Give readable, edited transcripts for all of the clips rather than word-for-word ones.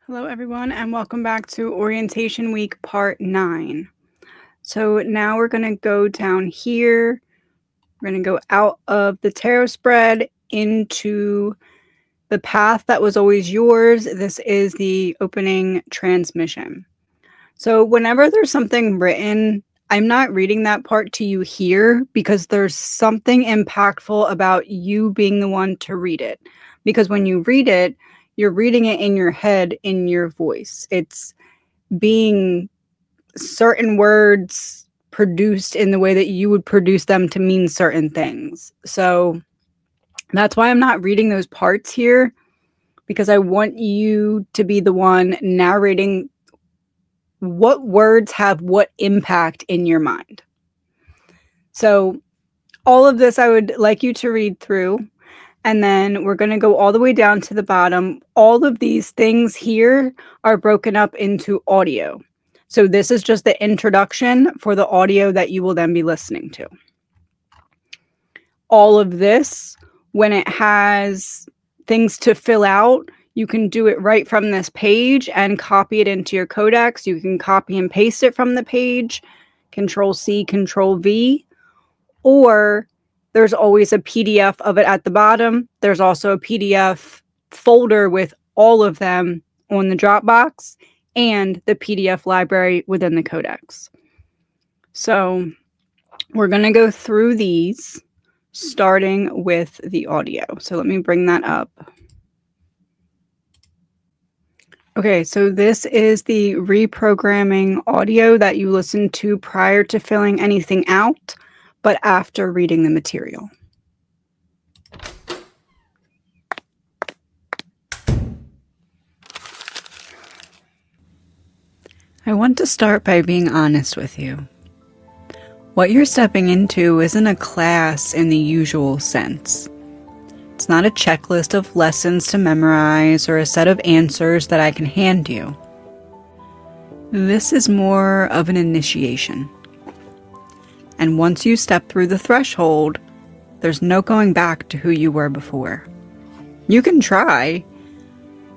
Hello everyone and welcome back to Orientation Week Part 9. So now we're going to go down here. We're going to go out of the tarot spread into the path that was always yours. This is the opening transmission. So whenever there's something written, I'm not reading that part to you here because there's something impactful about you being the one to read it. Because when you read it, you're reading it in your head, in your voice. It's being certain words produced in the way that you would produce them to mean certain things. So that's why I'm not reading those parts here, because I want you to be the one narrating what words have what impact in your mind. So all of this I would like you to read through. And then we're going to go all the way down to the bottom. All of these things here are broken up into audio. So this is just the introduction for the audio that you will then be listening to. All of this, when it has things to fill out, you can do it right from this page and copy it into your codex. You can copy and paste it from the page, Control-C, Control-V, or there's always a PDF of it at the bottom. There's also a PDF folder with all of them on the Dropbox and the PDF library within the Codex. So we're going to go through these starting with the audio. So let me bring that up. Okay, so this is the reprogramming audio that you listen to prior to filling anything out, but after reading the material. I want to start by being honest with you. What you're stepping into isn't a class in the usual sense. It's not a checklist of lessons to memorize or a set of answers that I can hand you. This is more of an initiation. And once you step through the threshold, there's no going back to who you were before. You can try,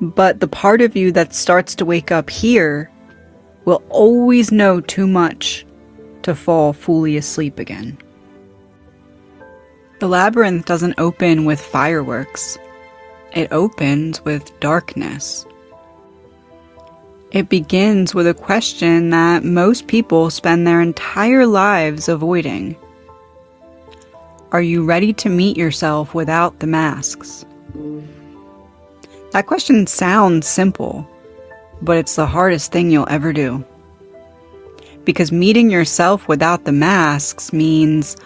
but the part of you that starts to wake up here will always know too much to fall fully asleep again. The labyrinth doesn't open with fireworks. It opens with darkness. It begins with a question that most people spend their entire lives avoiding. Are you ready to meet yourself without the masks? That question sounds simple, but it's the hardest thing you'll ever do. Because meeting yourself without the masks means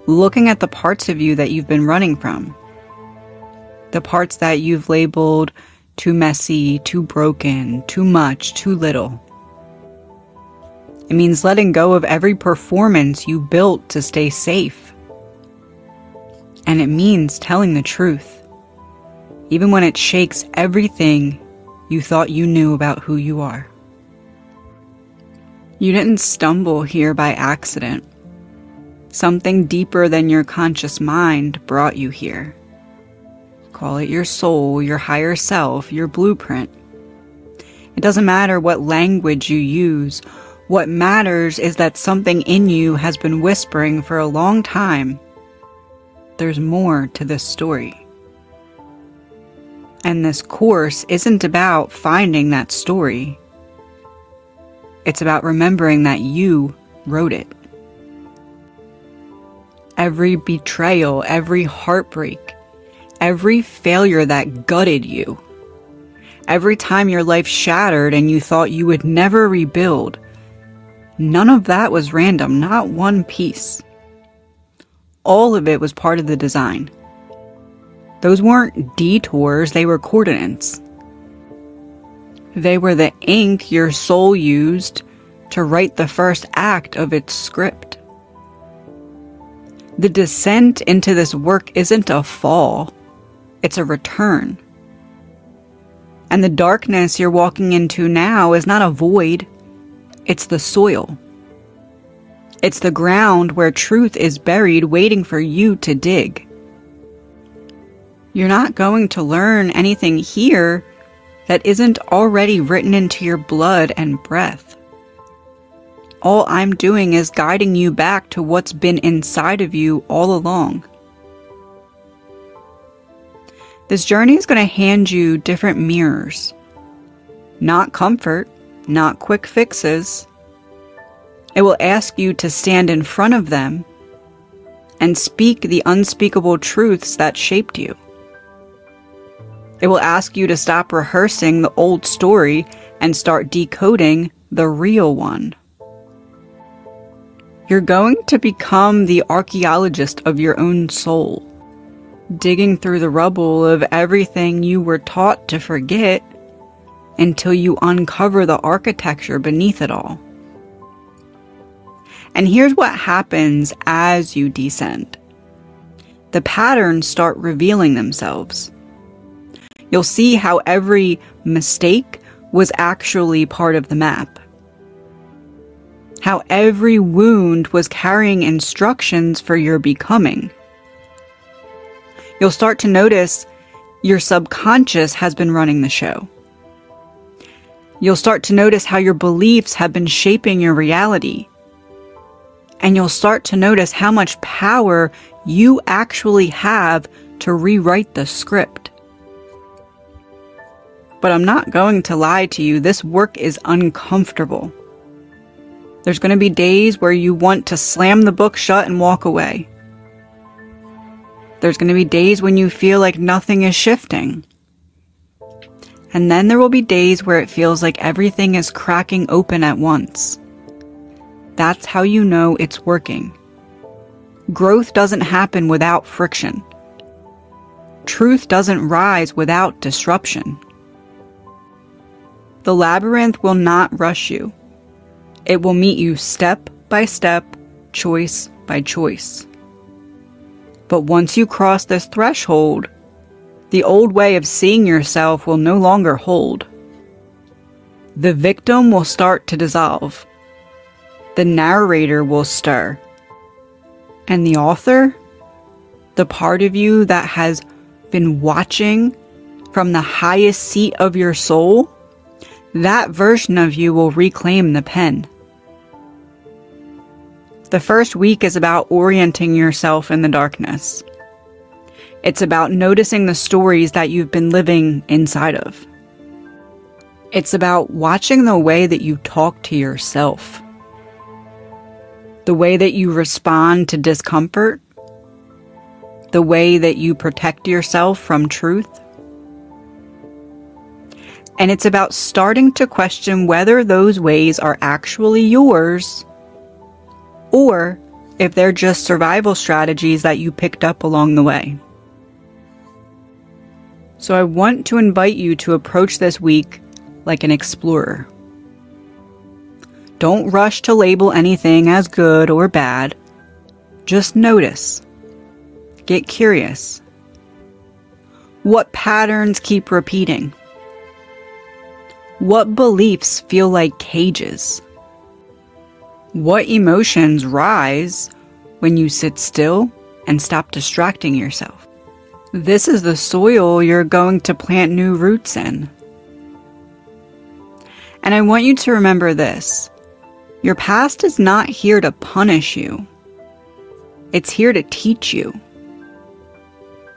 looking at the parts of you that you've been running from. The parts that you've labeled too messy, too broken, too much, too little. It means letting go of every performance you built to stay safe. And it means telling the truth, even when it shakes everything you thought you knew about who you are. You didn't stumble here by accident. Something deeper than your conscious mind brought you here. Call it your soul, your higher self, your blueprint. It doesn't matter what language you use. What matters is that something in you has been whispering for a long time. There's more to this story. And this course isn't about finding that story. It's about remembering that you wrote it. Every betrayal, every heartbreak, every failure that gutted you, every time your life shattered and you thought you would never rebuild, none of that was random, not one piece. All of it was part of the design. Those weren't detours, they were coordinates. They were the ink your soul used to write the first act of its script. The descent into this work isn't a fall. It's a return. And the darkness you're walking into now is not a void. It's the soil. It's the ground where truth is buried, waiting for you to dig. You're not going to learn anything here that isn't already written into your blood and breath. All I'm doing is guiding you back to what's been inside of you all along. This journey is going to hand you different mirrors. Not comfort, not quick fixes. It will ask you to stand in front of them and speak the unspeakable truths that shaped you. It will ask you to stop rehearsing the old story and start decoding the real one. You're going to become the archaeologist of your own soul, digging through the rubble of everything you were taught to forget until you uncover the architecture beneath it all. And here's what happens as you descend. The patterns start revealing themselves. You'll see how every mistake was actually part of the map. How every wound was carrying instructions for your becoming. You'll start to notice your subconscious has been running the show. You'll start to notice how your beliefs have been shaping your reality. And you'll start to notice how much power you actually have to rewrite the script. But I'm not going to lie to you, this work is uncomfortable. There's going to be days where you want to slam the book shut and walk away. There's going to be days when you feel like nothing is shifting. And then there will be days where it feels like everything is cracking open at once. That's how you know it's working. Growth doesn't happen without friction. Truth doesn't rise without disruption. The labyrinth will not rush you. It will meet you step by step, choice by choice. But once you cross this threshold, the old way of seeing yourself will no longer hold. The victim will start to dissolve. The narrator will stir. And the author, the part of you that has been watching from the highest seat of your soul, that version of you will reclaim the pen. The first week is about orienting yourself in the darkness. It's about noticing the stories that you've been living inside of. It's about watching the way that you talk to yourself. The way that you respond to discomfort. The way that you protect yourself from truth. And it's about starting to question whether those ways are actually yours, or if they're just survival strategies that you picked up along the way. So I want to invite you to approach this week like an explorer. Don't rush to label anything as good or bad. Just notice. Get curious. What patterns keep repeating? What beliefs feel like cages? What emotions rise when you sit still and stop distracting yourself? This is the soil you're going to plant new roots in. And I want you to remember this. Your past is not here to punish you. It's here to teach you.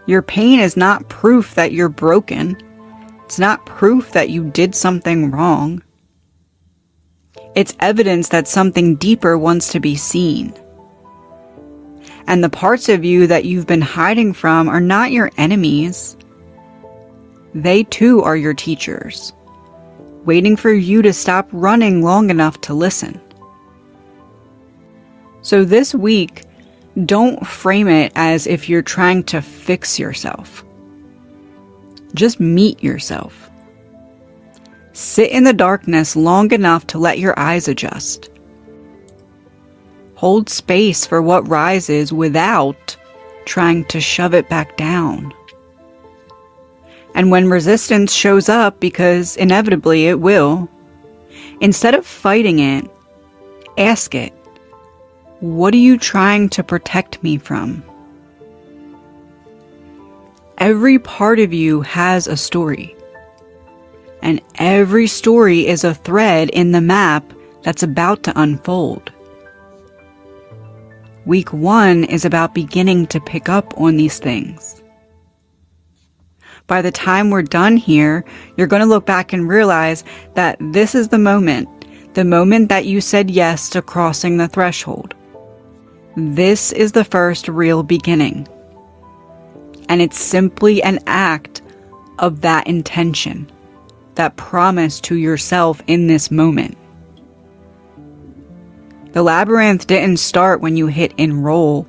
Your pain is not proof that you're broken. It's not proof that you did something wrong. It's evidence that something deeper wants to be seen. And the parts of you that you've been hiding from are not your enemies. They too are your teachers, waiting for you to stop running long enough to listen. So this week, don't frame it as if you're trying to fix yourself. Just meet yourself. Sit in the darkness long enough to let your eyes adjust. Hold space for what rises without trying to shove it back down. And when resistance shows up, because inevitably it will, instead of fighting it, ask it, what are you trying to protect me from? Every part of you has a story. And every story is a thread in the map that's about to unfold. Week 1 is about beginning to pick up on these things. By the time we're done here, you're going to look back and realize that this is the moment that you said yes to crossing the threshold. This is the first real beginning. And it's simply an act of that intention, that promise to yourself in this moment. The labyrinth didn't start when you hit enroll.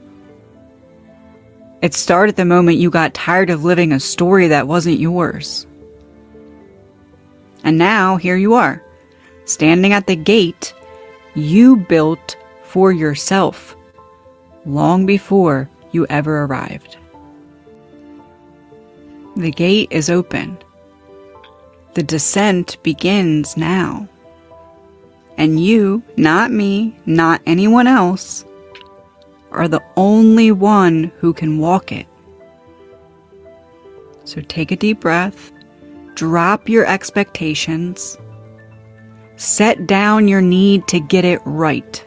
It started the moment you got tired of living a story that wasn't yours. And now, here you are, standing at the gate you built for yourself, long before you ever arrived. The gate is open. The descent begins now. And you, not me, not anyone else, are the only one who can walk it. So take a deep breath, drop your expectations, set down your need to get it right.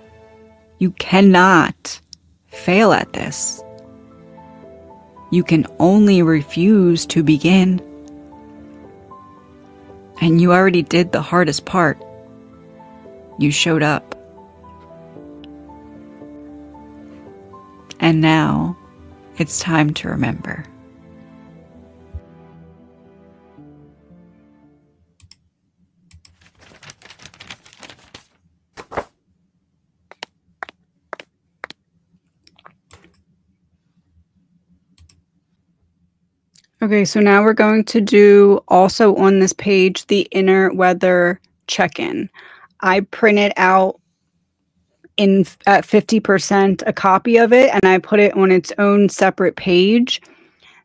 You cannot fail at this. You can only refuse to begin. And you already did the hardest part. You showed up. And now, it's time to remember. Okay, so now we're going to do also on this page the inner weather check-in. I printed out at 50% a copy of it, and I put it on its own separate page.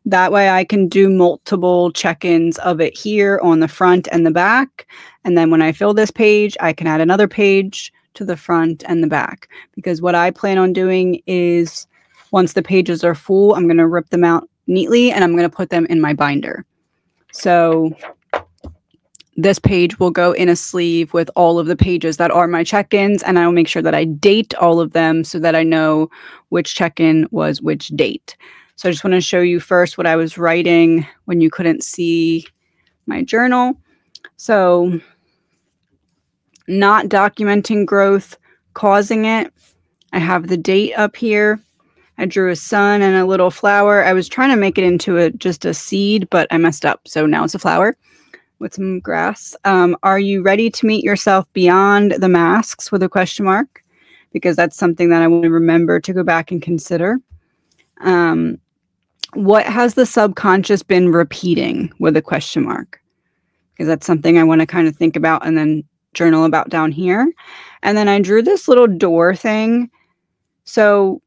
That way I can do multiple check-ins of it here on the front and the back. And then when I fill this page, I can add another page to the front and the back. Because what I plan on doing is once the pages are full, I'm going to rip them out neatly and I'm going to put them in my binder. So this page will go in a sleeve with all of the pages that are my check-ins, and I will make sure that I date all of them so that I know which check-in was which date. So I just want to show you first what I was writing when you couldn't see my journal. So not documenting growth, causing it. I have the date up here. I drew a sun and a little flower. I was trying to make it into just a seed, but I messed up. So now it's a flower with some grass. Are you ready to meet yourself beyond the masks with a question mark? Because that's something that I want to remember to go back and consider. What has the subconscious been repeating with a question mark? Because that's something I want to kind of think about and then journal about down here. And then I drew this little door thing. So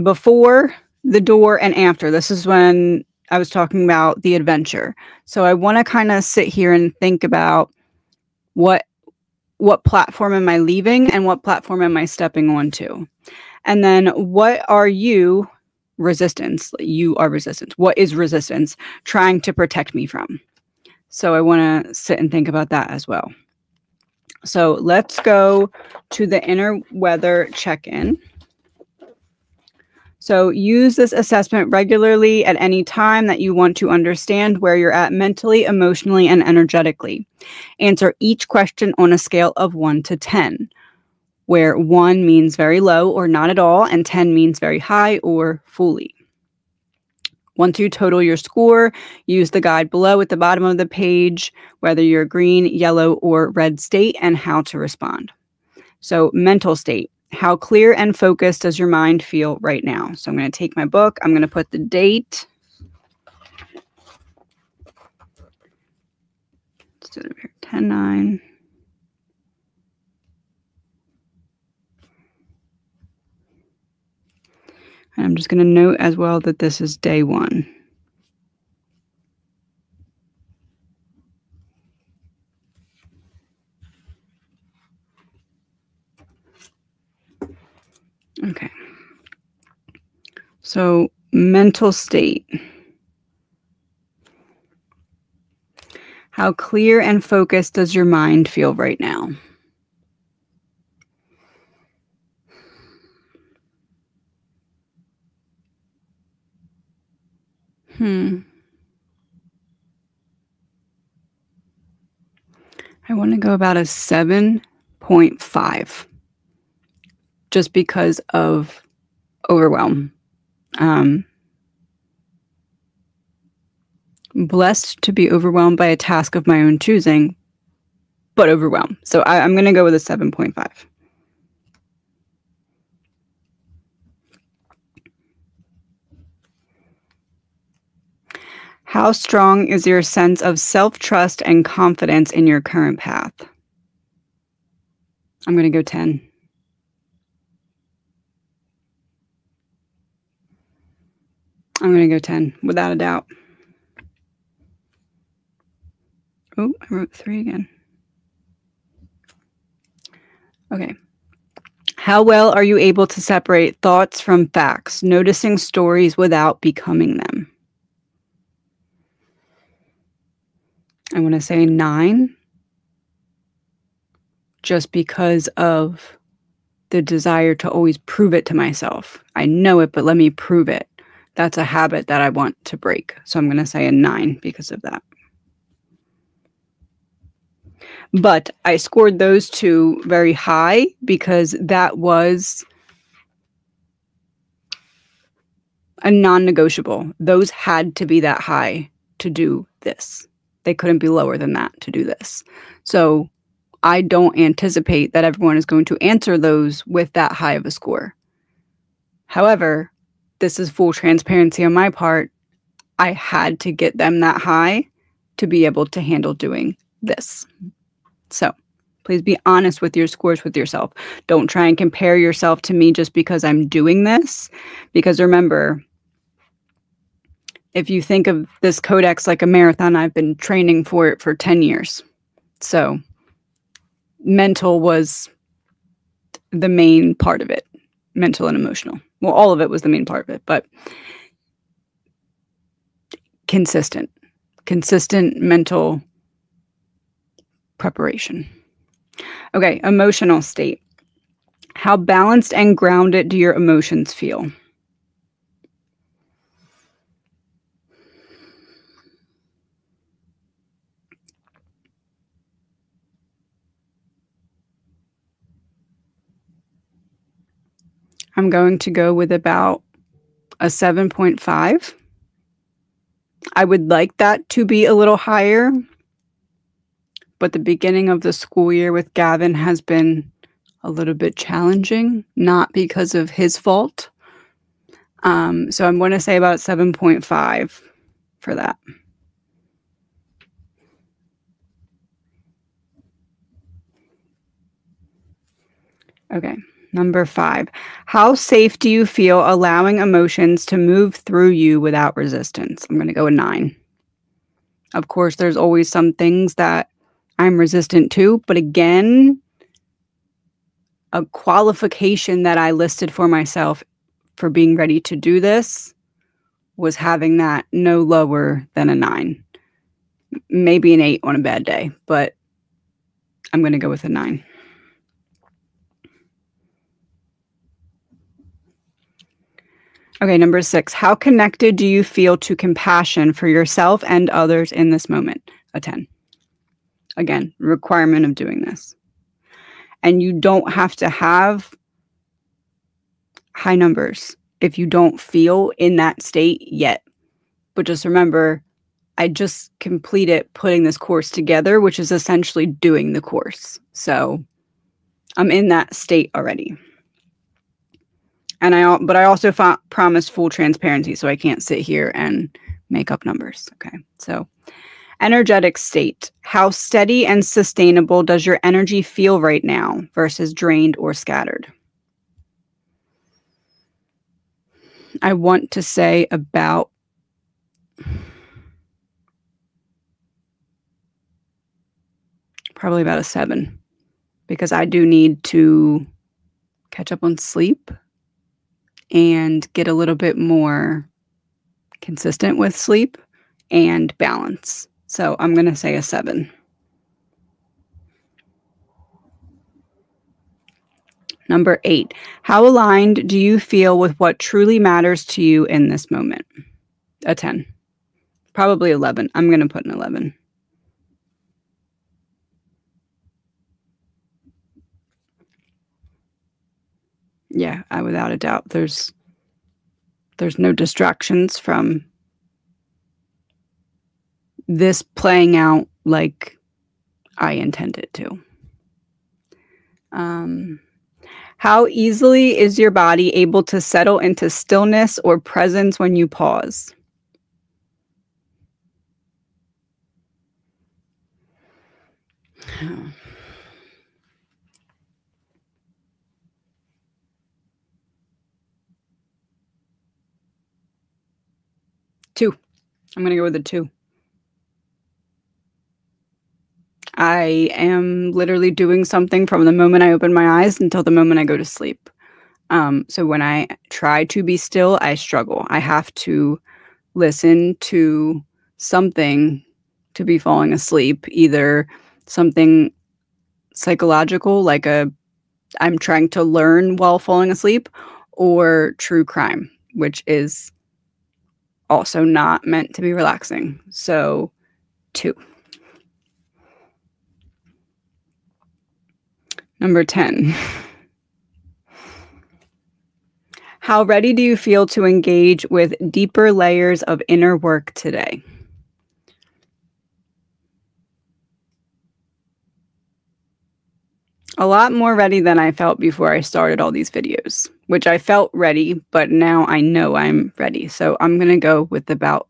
before the door and after, this is when I was talking about the adventure. So I want to kind of sit here and think about what platform am I leaving and what platform am I stepping onto? And then what are you, resistance? You are resistance. What is resistance trying to protect me from? So I want to sit and think about that as well. So let's go to the inner weather check-in. So use this assessment regularly at any time that you want to understand where you're at mentally, emotionally, and energetically. Answer each question on a scale of 1 to 10, where 1 means very low or not at all, and 10 means very high or fully. Once you total your score, use the guide below at the bottom of the page, whether you're green, yellow, or red state, and how to respond. So mental state. How clear and focused does your mind feel right now? So I'm going to take my book. I'm going to put the date. Let's do it over here. 10/9. And I'm just going to note as well that this is day 1. Okay. So mental state. How clear and focused does your mind feel right now? I want to go about a 7.5 just because of overwhelm. Blessed to be overwhelmed by a task of my own choosing, but overwhelmed. So I'm going to go with a 7.5. How strong is your sense of self-trust and confidence in your current path? I'm going to go 10. I'm going to go 10, without a doubt. Oh, I wrote 3 again. Okay. How well are you able to separate thoughts from facts, noticing stories without becoming them? I want to say 9, just because of the desire to always prove it to myself. I know it, but let me prove it. That's a habit that I want to break. So I'm going to say a 9 because of that. But I scored those 2 very high because that was a non-negotiable. Those had to be that high to do this. They couldn't be lower than that to do this. So I don't anticipate that everyone is going to answer those with that high of a score. However, this is full transparency on my part. I had to get them that high to be able to handle doing this. So please be honest with your scores with yourself. Don't try and compare yourself to me just because I'm doing this. Because remember, if you think of this codex like a marathon, I've been training for it for 10 years. So mental was the main part of it. Mental and emotional. Well, all of it was the main part of it, but consistent mental preparation. Okay, emotional state. How balanced and grounded do your emotions feel? I'm going to go with about a 7.5. I would like that to be a little higher, but the beginning of the school year with Gavin has been a little bit challenging, not because of his fault. So I'm going to say about 7.5 for that. Okay, number 5. How safe do you feel allowing emotions to move through you without resistance? I'm going to go a 9. Of course, there's always some things that I'm resistant to, but again, a qualification that I listed for myself for being ready to do this was having that no lower than a 9. Maybe an 8 on a bad day, but I'm going to go with a 9. Okay, number 6. How connected do you feel to compassion for yourself and others in this moment? A 10. Again, requirement of doing this. And you don't have to have high numbers if you don't feel in that state yet. But just remember, I just completed putting this course together, which is essentially doing the course. So I'm in that state already. But I also promised full transparency, so I can't sit here and make up numbers. Okay, so energetic state. How steady and sustainable does your energy feel right now versus drained or scattered? I want to say about probably about a 7, because I do need to catch up on sleep and get a little bit more consistent with sleep and balance. So I'm going to say a 7. Number 8, how aligned do you feel with what truly matters to you in this moment? A 10. Probably 11. I'm going to put an 11. Yeah, without a doubt. There's no distractions from this playing out like I intend it to. How easily is your body able to settle into stillness or presence when you pause? Two. I'm going to go with a 2. I am literally doing something from the moment I open my eyes until the moment I go to sleep. So when I try to be still, I struggle. I have to listen to something to be falling asleep, either something psychological, like I'm trying to learn while falling asleep, or true crime, which is also not meant to be relaxing. So 2. Number 10. How ready do you feel to engage with deeper layers of inner work today? A lot more ready than I felt before I started all these videos, which I felt ready, but now I know I'm ready. So I'm going to go with about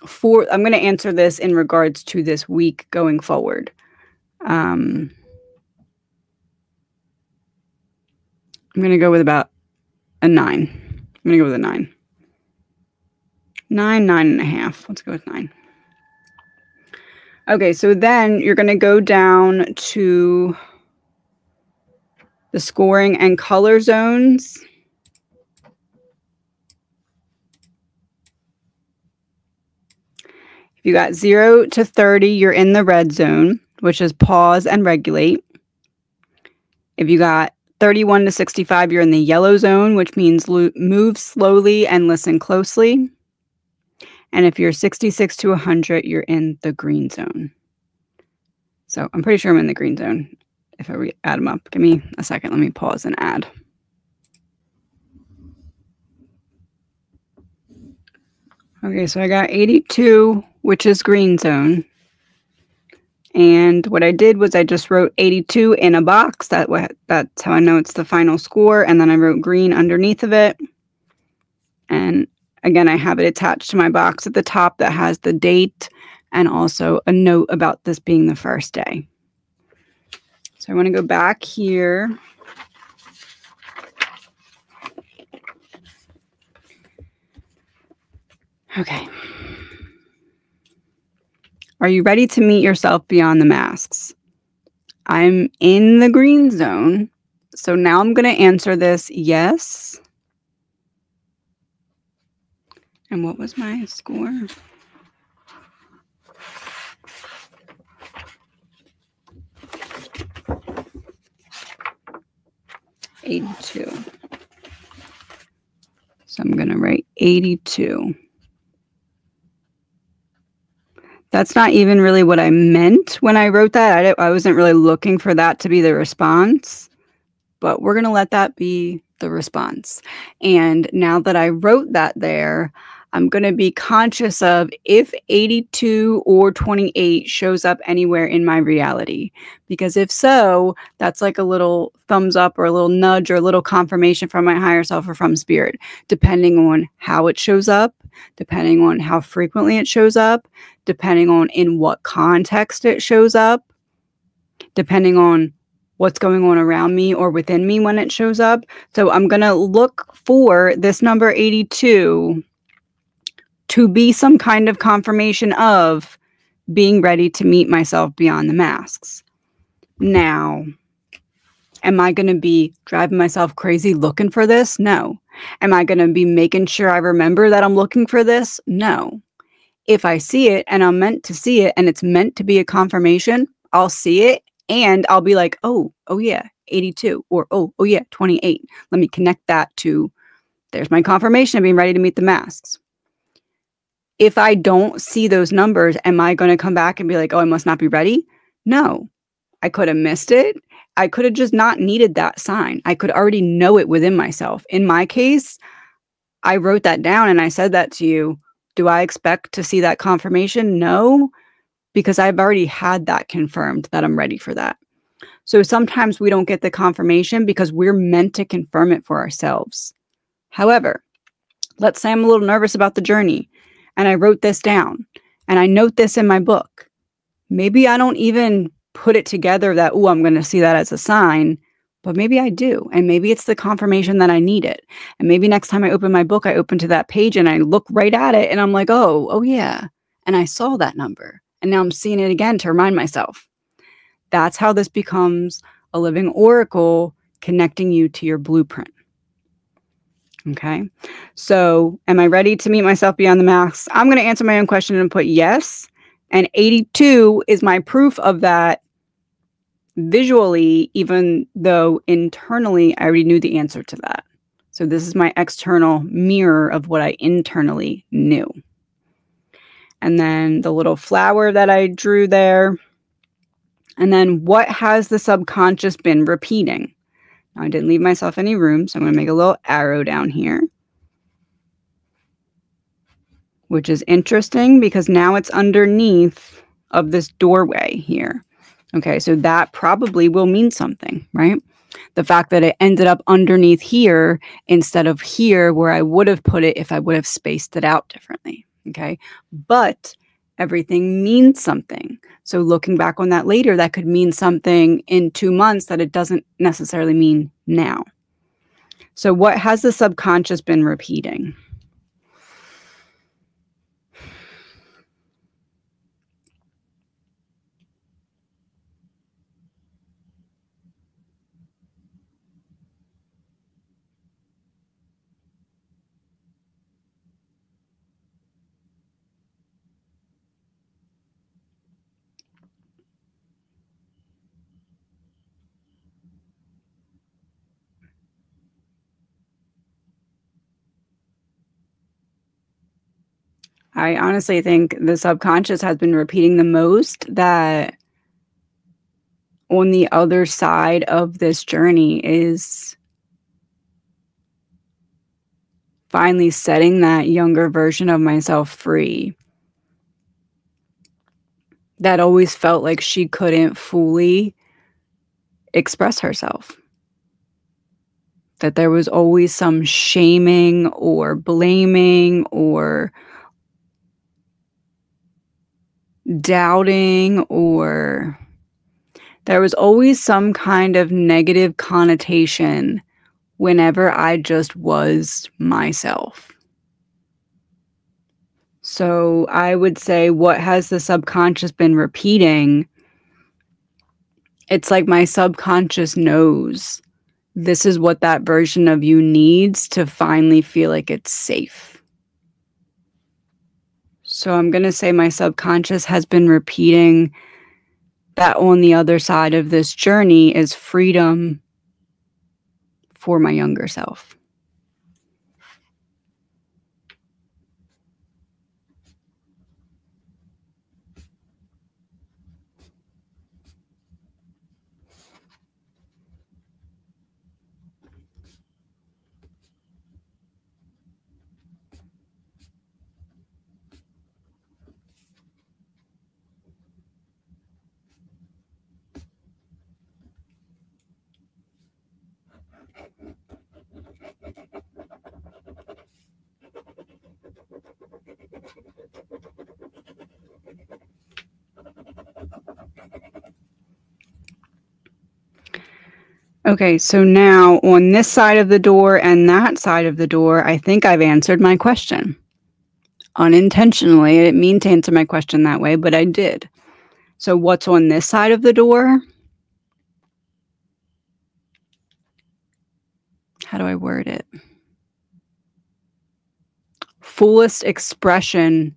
4. I'm going to answer this in regards to this week going forward. I'm going to go with about a 9. I'm going to go with a 9. 9.5. Let's go with 9. Okay, so then you're going to go down to the scoring and color zones. If you got 0 to 30, you're in the red zone, which is pause and regulate. If you got 31 to 65, you're in the yellow zone, which means move slowly and listen closely. And if you're 66 to 100, you're in the green zone. So I'm pretty sure I'm in the green zone if I add them up. Give me a second. Let me pause and add. Okay, so I got 82, which is green zone. And what I did was I just wrote 82 in a box. That's how I know it's the final score. And then I wrote green underneath of it. And again, I have it attached to my box at the top that has the date and also a note about this being the first day. So I want to go back here. Okay. Are you ready to meet yourself beyond the masks? I'm in the green zone. So now I'm going to answer this yes. And what was my score? $82. So I'm going to write 82. That's not even really what I meant when I wrote that. I wasn't really looking for that to be the response, but we're going to let that be the response. And now that I wrote that there, I'm going to be conscious of if 82 or 28 shows up anywhere in my reality. Because if so, that's like a little thumbs up or a little nudge or a little confirmation from my higher self or from spirit, depending on how it shows up, depending on how frequently it shows up, depending on in what context it shows up, depending on what's going on around me or within me when it shows up. So I'm going to look for this number 82 to be some kind of confirmation of being ready to meet myself beyond the masks. Now, am I going to be driving myself crazy looking for this? No. Am I going to be making sure I remember that I'm looking for this? No. if I see it and I'm meant to see it and it's meant to be a confirmation, I'll see it and I'll be like, oh yeah, 82, or oh yeah, 28. Let me connect that to, there's my confirmation of being ready to meet the masks. If I don't see those numbers, am I going to come back and be like, oh, I must not be ready? No, I could have missed it. I could have just not needed that sign. I could already know it within myself. In my case, I wrote that down and I said that to you. Do I expect to see that confirmation? No, because I've already had that confirmed that I'm ready for that. So sometimes we don't get the confirmation because we're meant to confirm it for ourselves. However, let's say I'm a little nervous about the journey and I wrote this down and I note this in my book. Maybe I don't even put it together that, oh, I'm going to see that as a sign, but maybe I do. And maybe it's the confirmation that I needed. And maybe next time I open my book, I open to that page and I look right at it and I'm like, oh yeah. And I saw that number and now I'm seeing it again to remind myself. That's how this becomes a living oracle connecting you to your blueprint. Okay, so am I ready to meet myself beyond the masks? I'm going to answer my own question and put yes. And 82 is my proof of that visually, even though internally I already knew the answer to that. So this is my external mirror of what I internally knew. And then the little flower that I drew there. And then what has the subconscious been repeating? Now, I didn't leave myself any room, so I'm going to make a little arrow down here, which is interesting because now it's underneath of this doorway here. Okay, so that probably will mean something, right? The fact that it ended up underneath here instead of here where I would have put it if I would have spaced it out differently, okay? But everything means something. So looking back on that later, that could mean something in 2 months that it doesn't necessarily mean now. So what has the subconscious been repeating? I honestly think the subconscious has been repeating the most that on the other side of this journey is finally setting that younger version of myself free that always felt like she couldn't fully express herself. That there was always some shaming or blaming or doubting, or there was always some kind of negative connotation whenever I just was myself. So I would say, what has the subconscious been repeating? It's like my subconscious knows this is what that version of you needs to finally feel like it's safe. So I'm going to say my subconscious has been repeating that on the other side of this journey is freedom for my younger self. Okay, so now on this side of the door and that side of the door, I think I've answered my question. Unintentionally, I didn't mean to answer my question that way, but I did. So what's on this side of the door? How do I word it? Fullest expression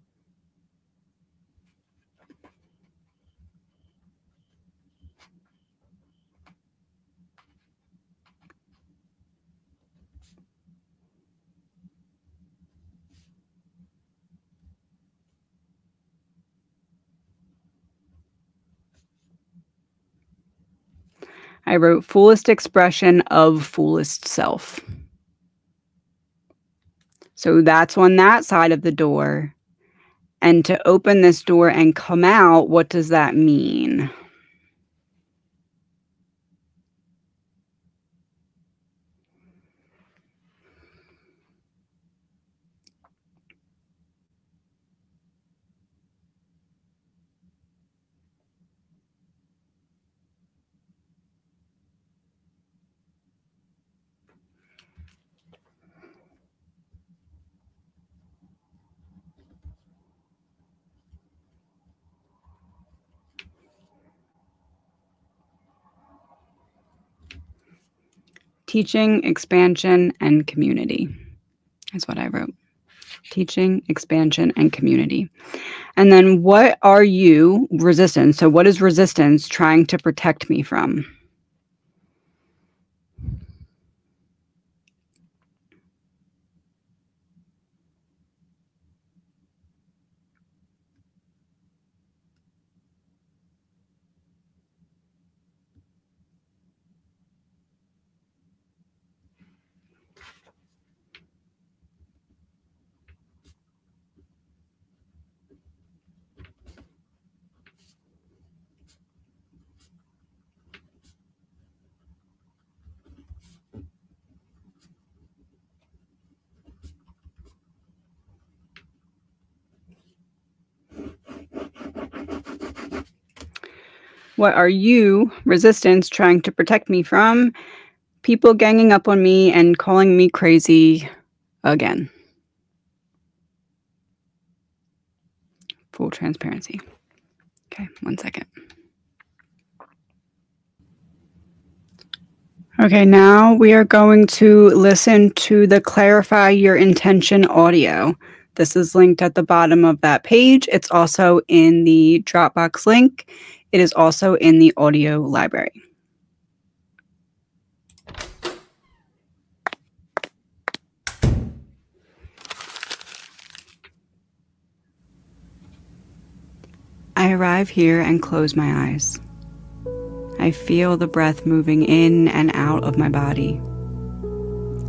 I wrote fullest expression of fullest self. So that's on that side of the door. And to open this door and come out, what does that mean? Teaching, expansion, and community is what I wrote. Teaching, expansion, and community. And then what are you, resistance? So what is resistance trying to protect me from? What are you, resistance, trying to protect me from? People ganging up on me and calling me crazy again. Full transparency. Okay, 1 second. Okay, now we are going to listen to the Clarify Your Intention audio. This is linked at the bottom of that page. It's also in the Dropbox link. It is also in the audio library. I arrive here and close my eyes. I feel the breath moving in and out of my body.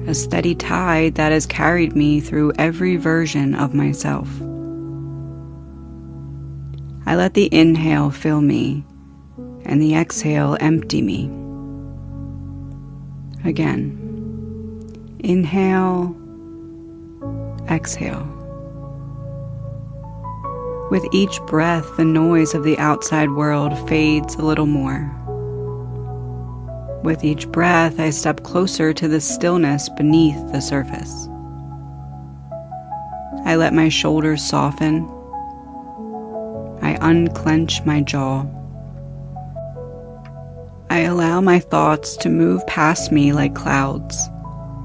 A steady tide that has carried me through every version of myself. I let the inhale fill me and the exhale empty me. Again. Inhale, exhale. With each breath, the noise of the outside world fades a little more. With each breath, I step closer to the stillness beneath the surface. I let my shoulders soften. I unclench my jaw. I allow my thoughts to move past me like clouds,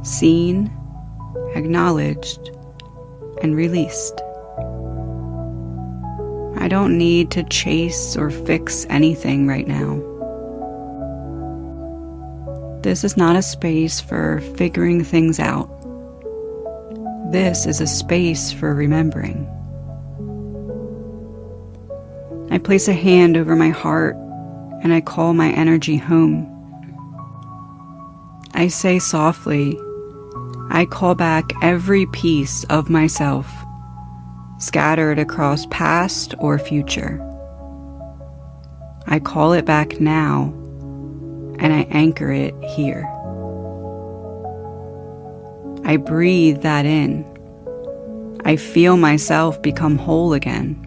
seen, acknowledged, and released. I don't need to chase or fix anything right now. This is not a space for figuring things out. This is a space for remembering. I place a hand over my heart and I call my energy home. I say softly, I call back every piece of myself, scattered across past or future. I call it back now, and I anchor it here. I breathe that in. I feel myself become whole again.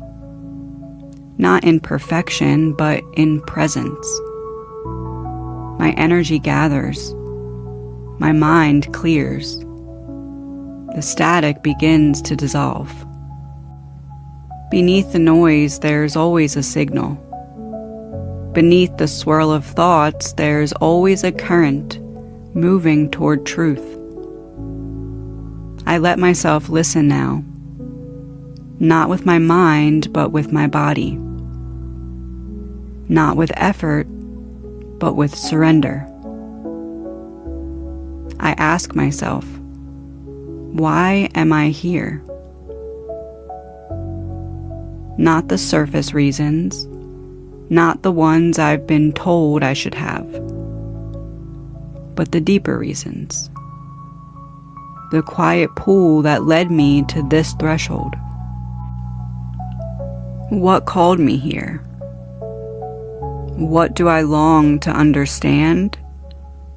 Not in perfection, but in presence. My energy gathers. My mind clears. The static begins to dissolve. Beneath the noise, there's always a signal. Beneath the swirl of thoughts, there's always a current moving toward truth. I let myself listen now, not with my mind, but with my body. Not with effort, but with surrender. I ask myself, why am I here? Not the surface reasons, not the ones I've been told I should have. but the deeper reasons. The quiet pull that led me to this threshold. What called me here? What do I long to understand,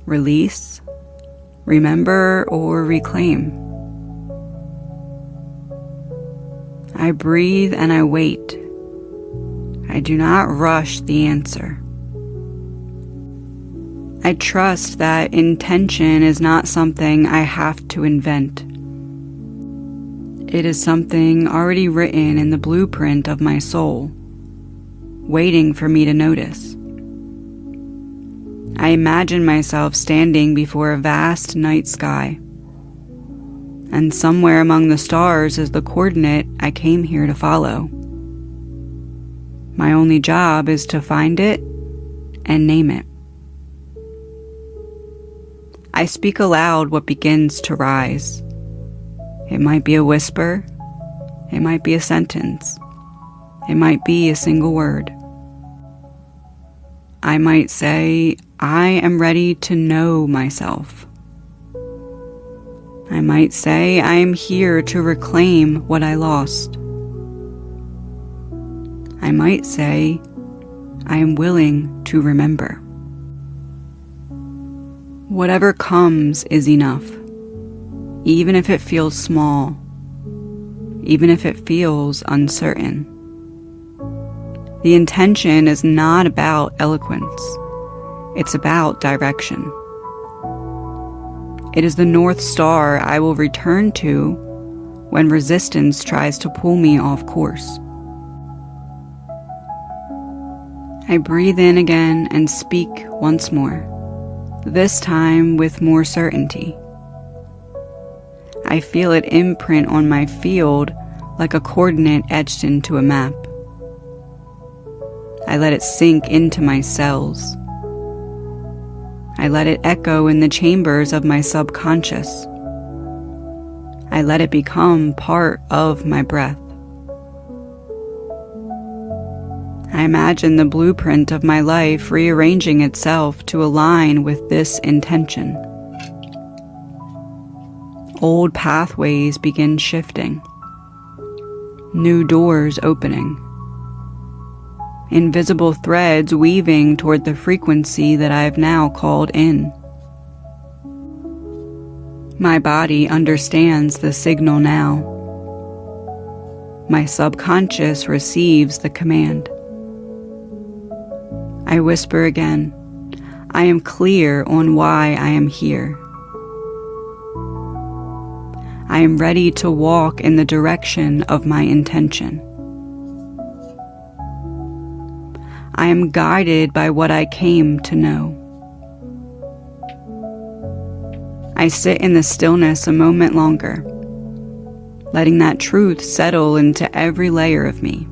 release, remember, or reclaim? I breathe and I wait. I do not rush the answer. I trust that intention is not something I have to invent. It is something already written in the blueprint of my soul, waiting for me to notice. I imagine myself standing before a vast night sky, and somewhere among the stars is the coordinate I came here to follow. My only job is to find it and name it. I speak aloud what begins to rise. It might be a whisper, it might be a sentence, it might be a single word. I might say, I am ready to know myself. I might say, I am here to reclaim what I lost. I might say, I am willing to remember. Whatever comes is enough, even if it feels small, even if it feels uncertain. The intention is not about eloquence, it's about direction. It is the North Star I will return to when resistance tries to pull me off course. I breathe in again and speak once more, this time with more certainty. I feel it imprint on my field like a coordinate etched into a map. I let it sink into my cells. I let it echo in the chambers of my subconscious. I let it become part of my breath. I imagine the blueprint of my life rearranging itself to align with this intention. Old pathways begin shifting. New doors opening. Invisible threads weaving toward the frequency that I have now called in. My body understands the signal now. My subconscious receives the command. I whisper again, I am clear on why I am here. I am ready to walk in the direction of my intention. I am guided by what I came to know. I sit in the stillness a moment longer, letting that truth settle into every layer of me.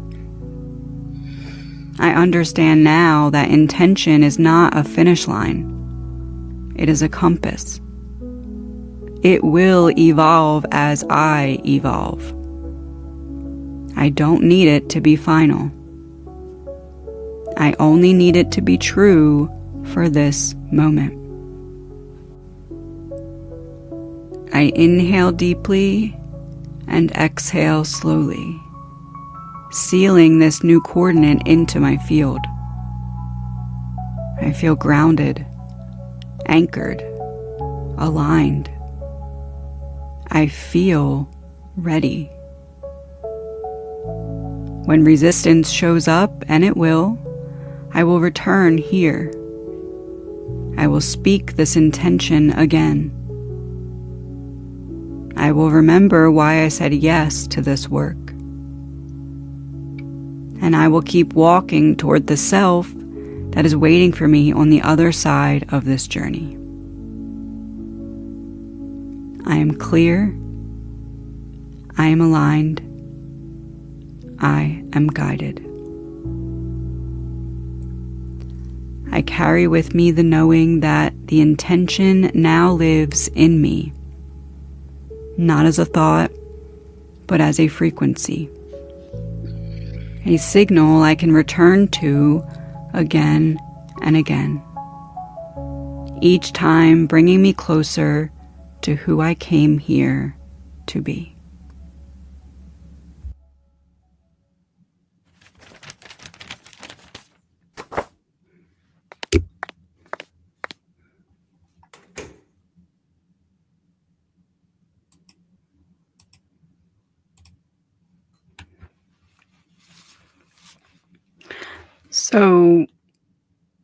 I understand now that intention is not a finish line. It is a compass. It will evolve as I evolve. I don't need it to be final. I only need it to be true for this moment. I inhale deeply and exhale slowly, sealing this new coordinate into my field. I feel grounded, anchored, aligned. I feel ready. When resistance shows up, and it will, I will return here. I will speak this intention again. I will remember why I said yes to this work. And I will keep walking toward the self that is waiting for me on the other side of this journey. I am clear. I am aligned. I am guided. I carry with me the knowing that the intention now lives in me, not as a thought, but as a frequency, a signal I can return to again and again, each time bringing me closer to who I came here to be. So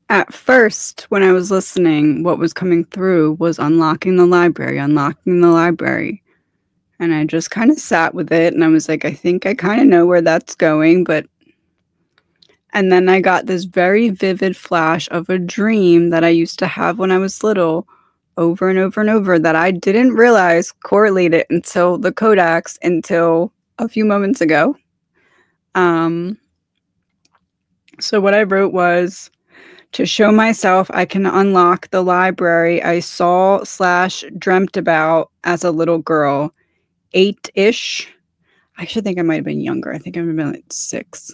at first, when I was listening, what was coming through was unlocking the library. And I just kind of sat with it and I was like, I think I kind of know where that's going, and then I got this very vivid flash of a dream that I used to have when I was little, over and over and over, that I didn't realize correlated until the Codex until a few moments ago. So what I wrote was, to show myself I can unlock the library I saw/dreamt about as a little girl, 8-ish. I actually think I might have been younger. I think I might have been like 6.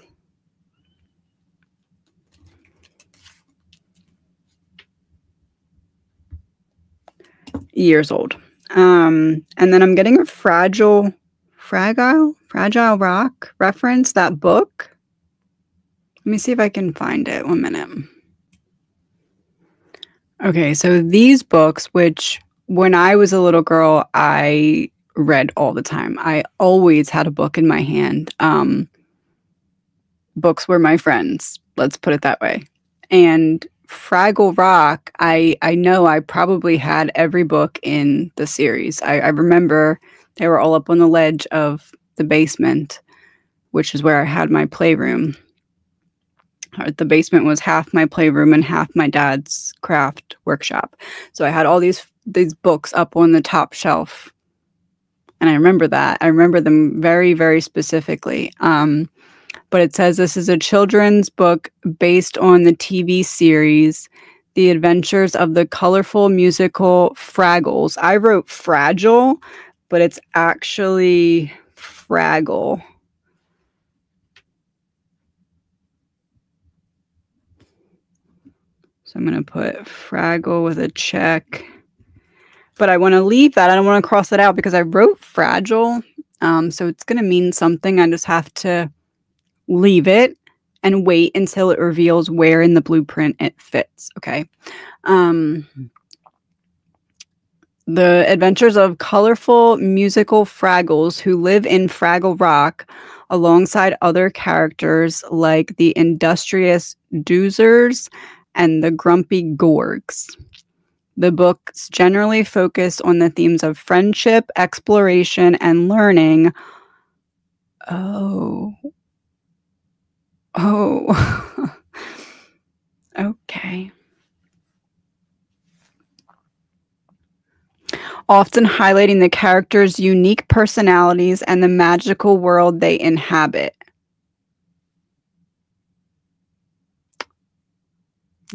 Years old. And then I'm getting a fragile rock reference, that book. Let me see if I can find it. 1 minute. Okay, so these books, which when I was a little girl, I read all the time. I always had a book in my hand. Books were my friends, let's put it that way. And Fraggle Rock, I know I probably had every book in the series. I remember they were all up on the ledge of the basement, which is where I had my playroom. The basement was half my playroom and half my dad's craft workshop. So I had all these books up on the top shelf. And I remember that. I remember them very, very specifically. But it says this is a children's book based on the TV series, The Adventures of the Colorful Musical Fraggles. I wrote fragile, but it's actually Fraggle. So I'm going to put Fraggle with a check. But I want to leave that. I don't want to cross it out because I wrote fragile. So it's going to mean something. I just have to leave it and wait until it reveals where in the blueprint it fits. Okay. The adventures of colorful musical Fraggles who live in Fraggle Rock alongside other characters like the industrious Doozers and the grumpy Gorgs. The books generally focus on the themes of friendship, exploration, and learning. Oh. Okay. Often highlighting the characters' unique personalities and the magical world they inhabit.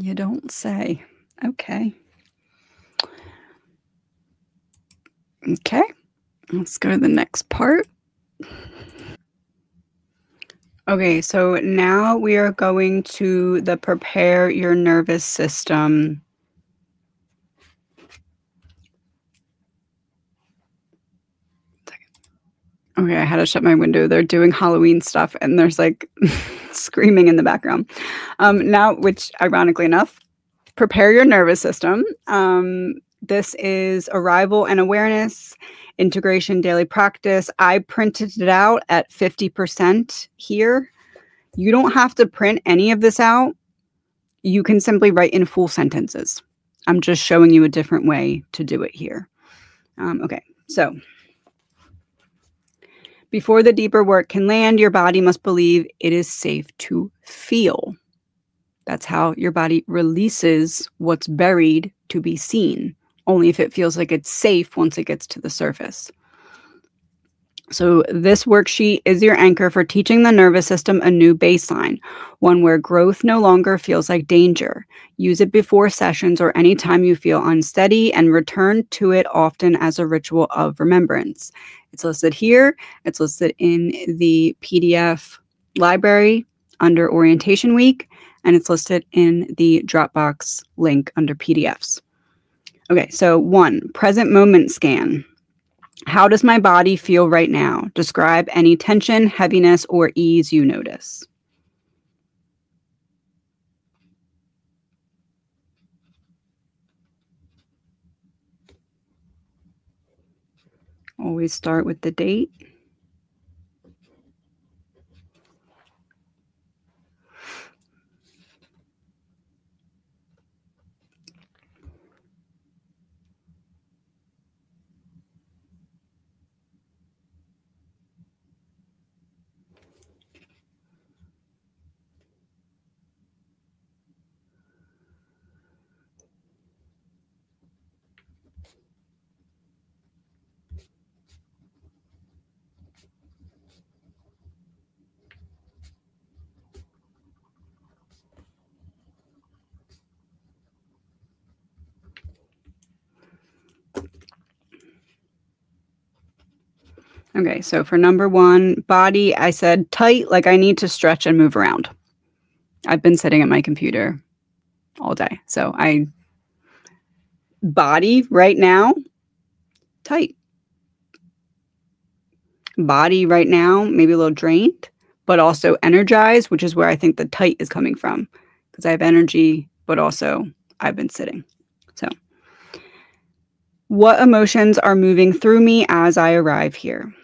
You don't say. Okay. Okay. Let's go to the next part. Okay, so now we are going to the prepare your nervous system. Okay, I had to shut my window. They're doing Halloween stuff and there's like screaming in the background. Now, which ironically enough, prepare your nervous system. This is arrival and awareness, integration, daily practice. I printed it out at 50% here. You don't have to print any of this out. You can simply write in full sentences. I'm just showing you a different way to do it here. Okay, so before the deeper work can land, your body must believe it is safe to feel. That's how your body releases what's buried to be seen, only if it feels like it's safe once it gets to the surface. So this worksheet is your anchor for teaching the nervous system a new baseline, one where growth no longer feels like danger. Use it before sessions or anytime you feel unsteady and return to it often as a ritual of remembrance. It's listed here. It's listed in the PDF library under Orientation Week, and it's listed in the Dropbox link under PDFs. Okay, so 1, present moment scan. How does my body feel right now? Describe any tension, heaviness, or ease you notice. Always start with the date. Okay, so for number 1, body, I said tight, like I need to stretch and move around. I've been sitting at my computer all day. So body right now, tight. Body right now, maybe a little drained, but also energized, which is where I think the tight is coming from because I have energy, but also I've been sitting. So what emotions are moving through me as I arrive here?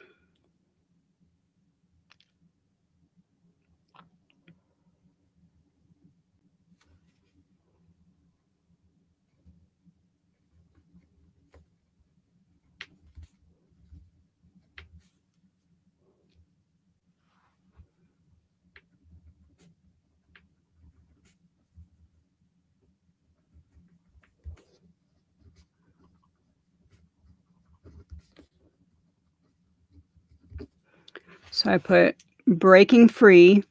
So I put breaking free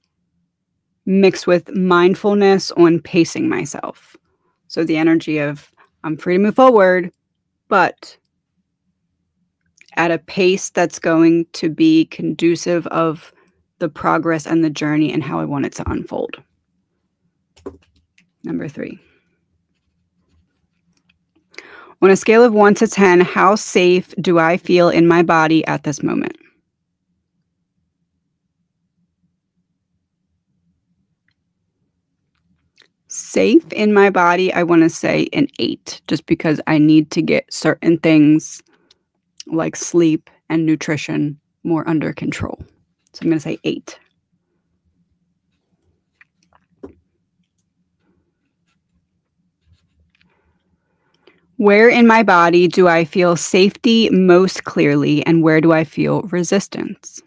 mixed with mindfulness on pacing myself. So the energy of I'm free to move forward, but at a pace that's going to be conducive of the progress and the journey and how I want it to unfold. Number 3. On a scale of 1 to 10, how safe do I feel in my body at this moment? Safe in my body, I want to say an 8, just because I need to get certain things like sleep and nutrition more under control. So I'm going to say 8. Where in my body do I feel safety most clearly, and where do I feel resistance?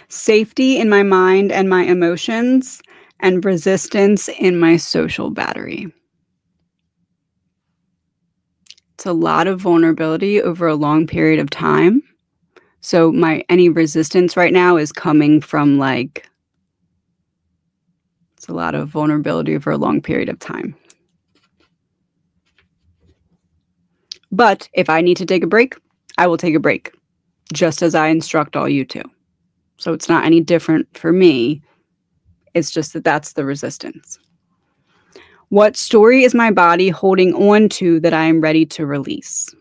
Safety in my mind and my emotions, and resistance in my social battery. It's a lot of vulnerability over a long period of time. So any resistance right now is coming from it's a lot of vulnerability over a long period of time. But if I need to take a break, I will take a break, just as I instruct all you to. So it's not any different for me. It's just that that's the resistance. What story is my body holding on to that I am ready to release?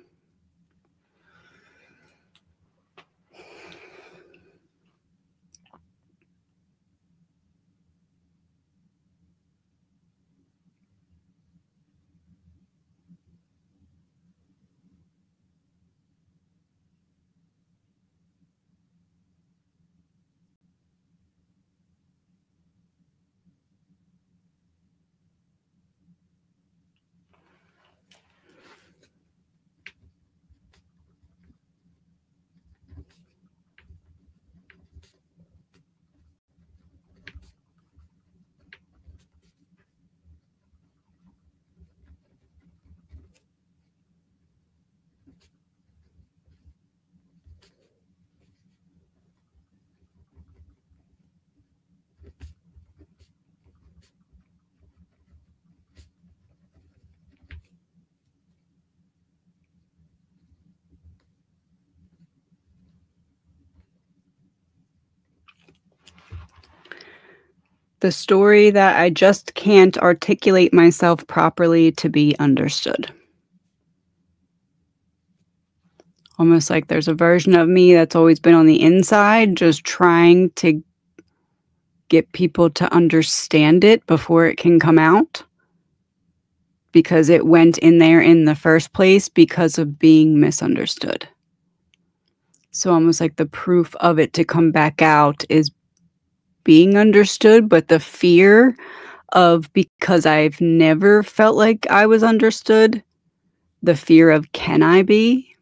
The story that I just can't articulate myself properly to be understood. Almost like there's a version of me that's always been on the inside, just trying to get people to understand it before it can come out. Because it went in there in the first place because of being misunderstood. So almost like the proof of it to come back out is being understood, but the fear of, because I've never felt like I was understood, the fear of, can I be?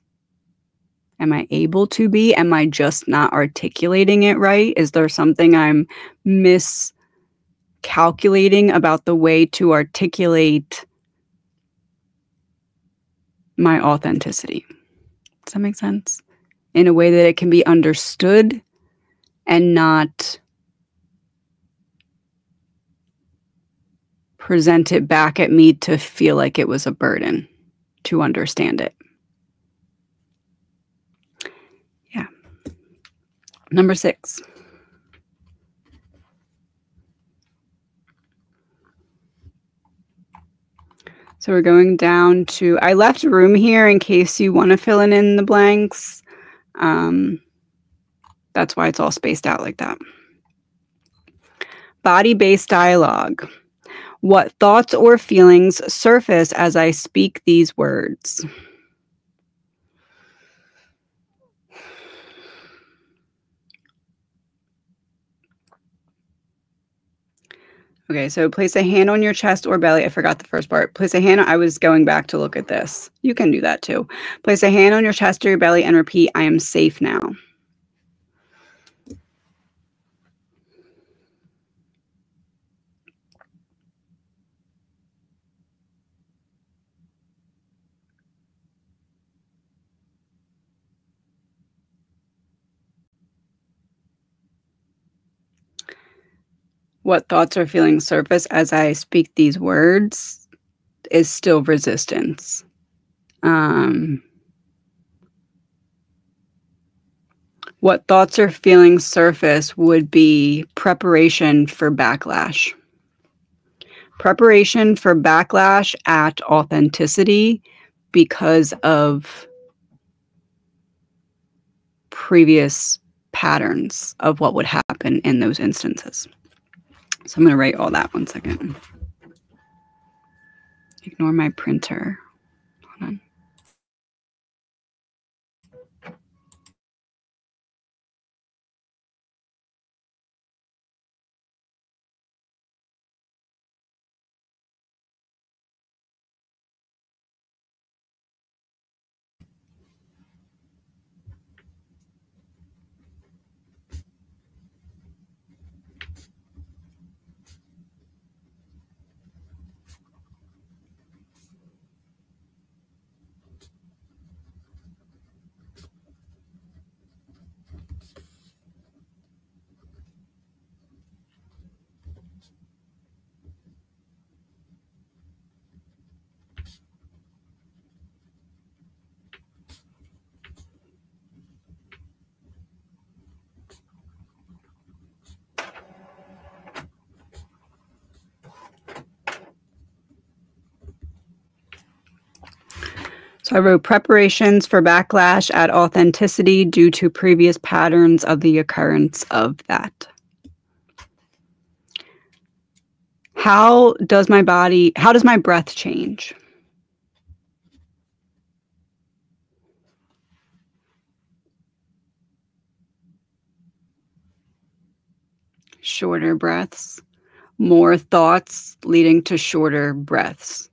Am I able to be? Am I just not articulating it right? Is there something I'm miscalculating about the way to articulate my authenticity? Does that make sense? In a way that it can be understood and not presented back at me to feel like it was a burden to understand it. Yeah. Number 6. So we're going down to, I left room here in case you want to fill in the blanks. That's why it's all spaced out like that. Body-based dialogue. What thoughts or feelings surface as I speak these words? Okay, so place a hand on your chest or belly. I forgot the first part. Place a hand. I was going back to look at this. You can do that too. Place a hand on your chest or your belly and repeat, I am safe now. What thoughts or feelings surface as I speak these words is still resistance. What thoughts or feelings surface would be preparation for backlash. Preparation for backlash at authenticity because of previous patterns of what would happen in those instances. So I'm going to write all that 1 second. Ignore my printer. Hold on. So I wrote preparations for backlash at authenticity due to previous patterns of the occurrence of that. How does my breath change? Shorter breaths, more thoughts leading to shorter breaths.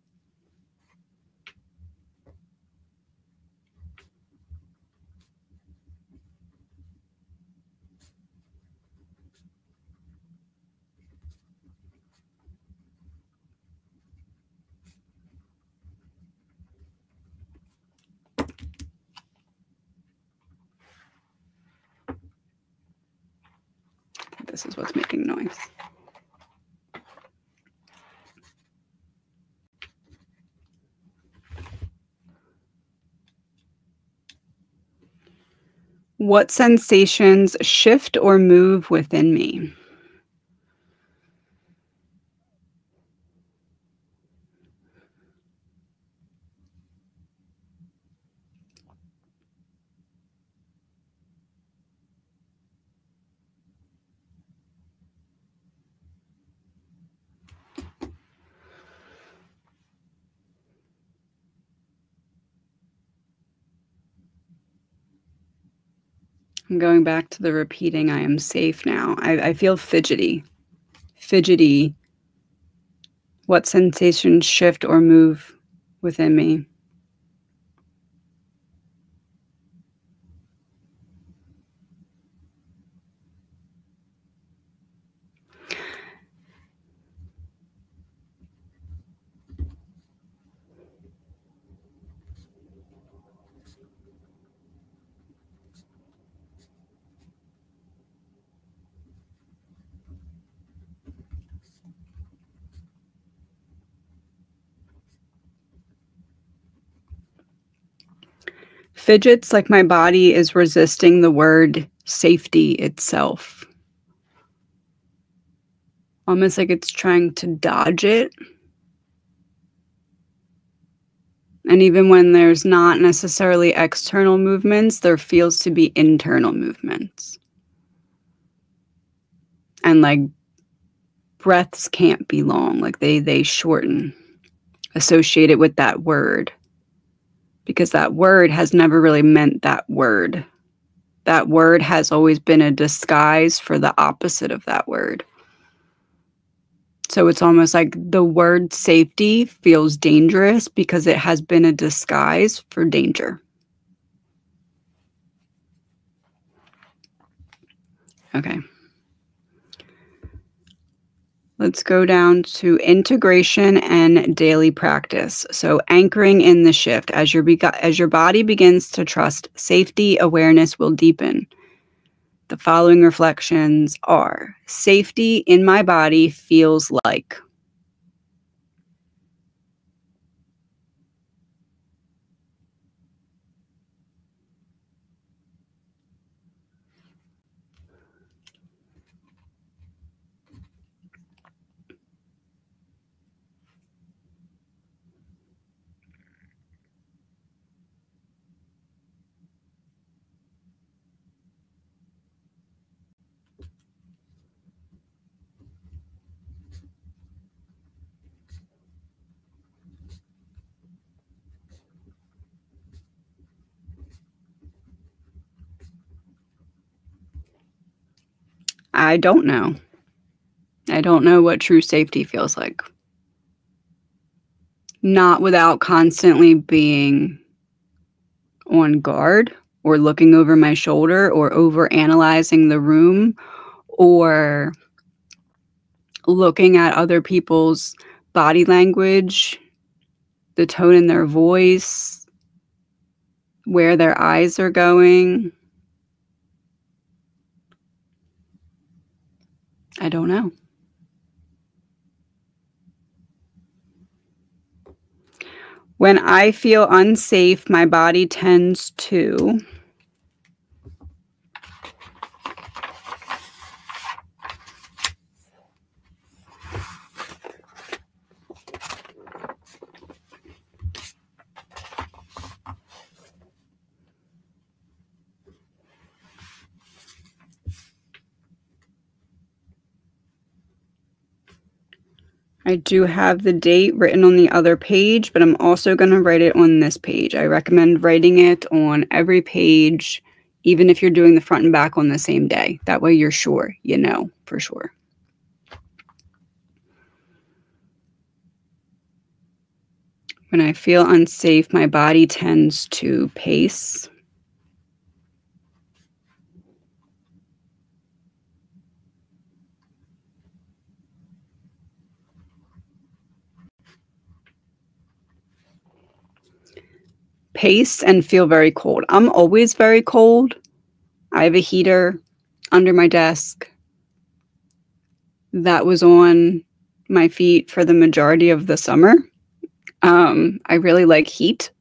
This is what's making noise. What sensations shift or move within me? I'm going back to the repeating, I am safe now. I feel fidgety. Fidgety. What sensations shift or move within me? Fidgets like my body is resisting the word safety itself. Almost like it's trying to dodge it. And even when there's not necessarily external movements, there feels to be internal movements. And like breaths can't be long, like they shorten, associated with that word. Because that word has never really meant that word. That word has always been a disguise for the opposite of that word. So it's almost like the word safety feels dangerous because it has been a disguise for danger. Okay. Let's go down to integration and daily practice. So anchoring in the shift. As your body begins to trust safety, awareness will deepen. The following reflections are: safety in my body feels like. I don't know. I don't know what true safety feels like. Not without constantly being on guard or looking over my shoulder or over analyzing the room or looking at other people's body language, the tone in their voice, where their eyes are going. I don't know. When I feel unsafe, my body tends to I do have the date written on the other page, but I'm also going to write it on this page. I recommend writing it on every page, even if you're doing the front and back on the same day. That way you're sure, you know, for sure. When I feel unsafe, my body tends to pace. Pace and feel very cold. I'm always very cold. I have a heater under my desk that was on my feet for the majority of the summer. I really like heat.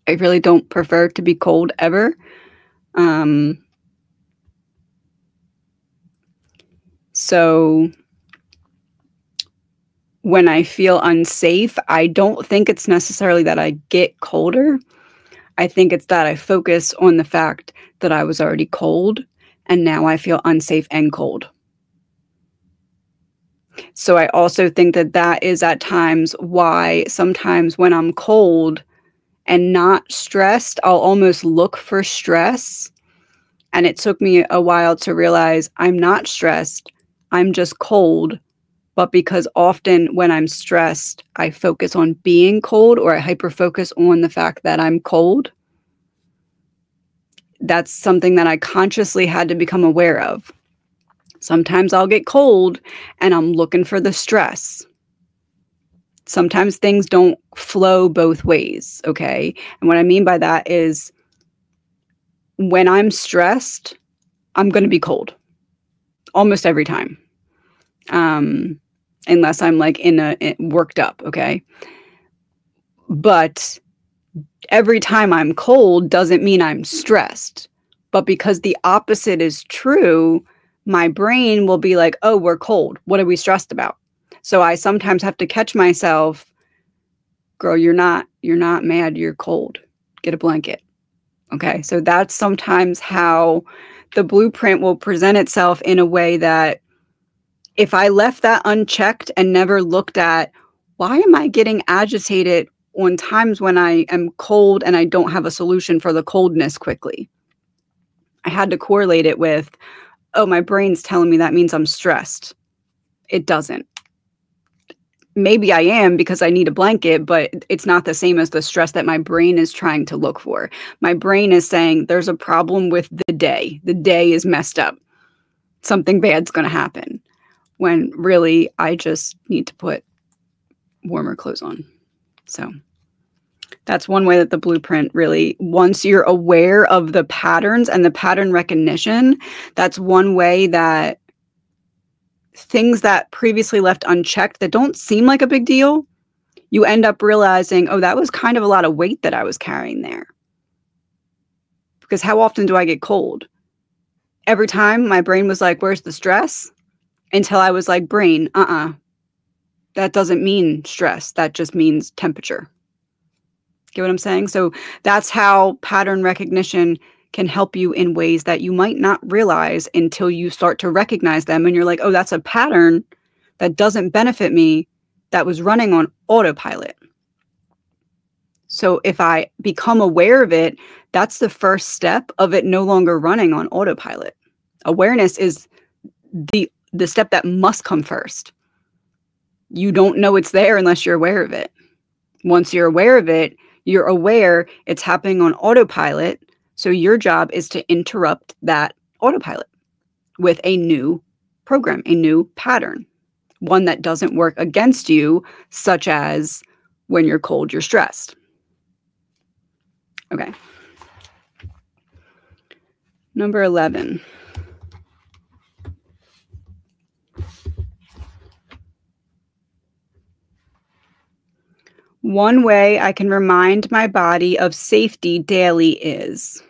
I really don't prefer to be cold ever. So when I feel unsafe, I don't think it's necessarily that I get colder. I think it's that I focus on the fact that I was already cold and now I feel unsafe and cold. So I also think that that is at times why sometimes when I'm cold and not stressed, I'll almost look for stress And it took me a while to realize I'm not stressed. I'm just cold. But because often when I'm stressed, I focus on being cold, or I hyper-focus on the fact that I'm cold. That's something that I consciously had to become aware of. Sometimes I'll get cold and I'm looking for the stress. Sometimes things don't flow both ways, okay? And what I mean by that is when I'm stressed, I'm going to be cold almost every time. Unless I'm like worked up, okay? But every time I'm cold doesn't mean I'm stressed. But because the opposite is true, my brain will be like, oh, we're cold. What are we stressed about? So I sometimes have to catch myself, girl, you're not mad, you're cold. Get a blanket. Okay? So that's sometimes how the blueprint will present itself, in a way that if I left that unchecked and never looked at, why am I getting agitated on times when I am cold and I don't have a solution for the coldness quickly? I had to correlate it with, oh, my brain's telling me that means I'm stressed. It doesn't. Maybe I am because I need a blanket, but it's not the same as the stress that my brain is trying to look for. My brain is saying there's a problem with the day. The day is messed up. Something bad's going to happen. When really I just need to put warmer clothes on. So that's one way that the blueprint really, once you're aware of the patterns and the pattern recognition, that's one way that things that previously left unchecked that don't seem like a big deal, you end up realizing, oh, that was kind of a lot of weight that I was carrying there. Because how often do I get cold? Every time my brain was like, where's the stress? Until I was like, brain, that doesn't mean stress. That just means temperature. Get what I'm saying? So that's how pattern recognition can help you in ways that you might not realize until you start to recognize them. And you're like, oh, that's a pattern that doesn't benefit me, that was running on autopilot. So if I become aware of it, that's the first step of it no longer running on autopilot. Awareness is the step that must come first. You don't know it's there unless you're aware of it. Once you're aware of it, you're aware it's happening on autopilot. So your job is to interrupt that autopilot with a new program, a new pattern, one that doesn't work against you, such as when you're cold, you're stressed. Okay. Number 11. One way I can remind my body of safety daily is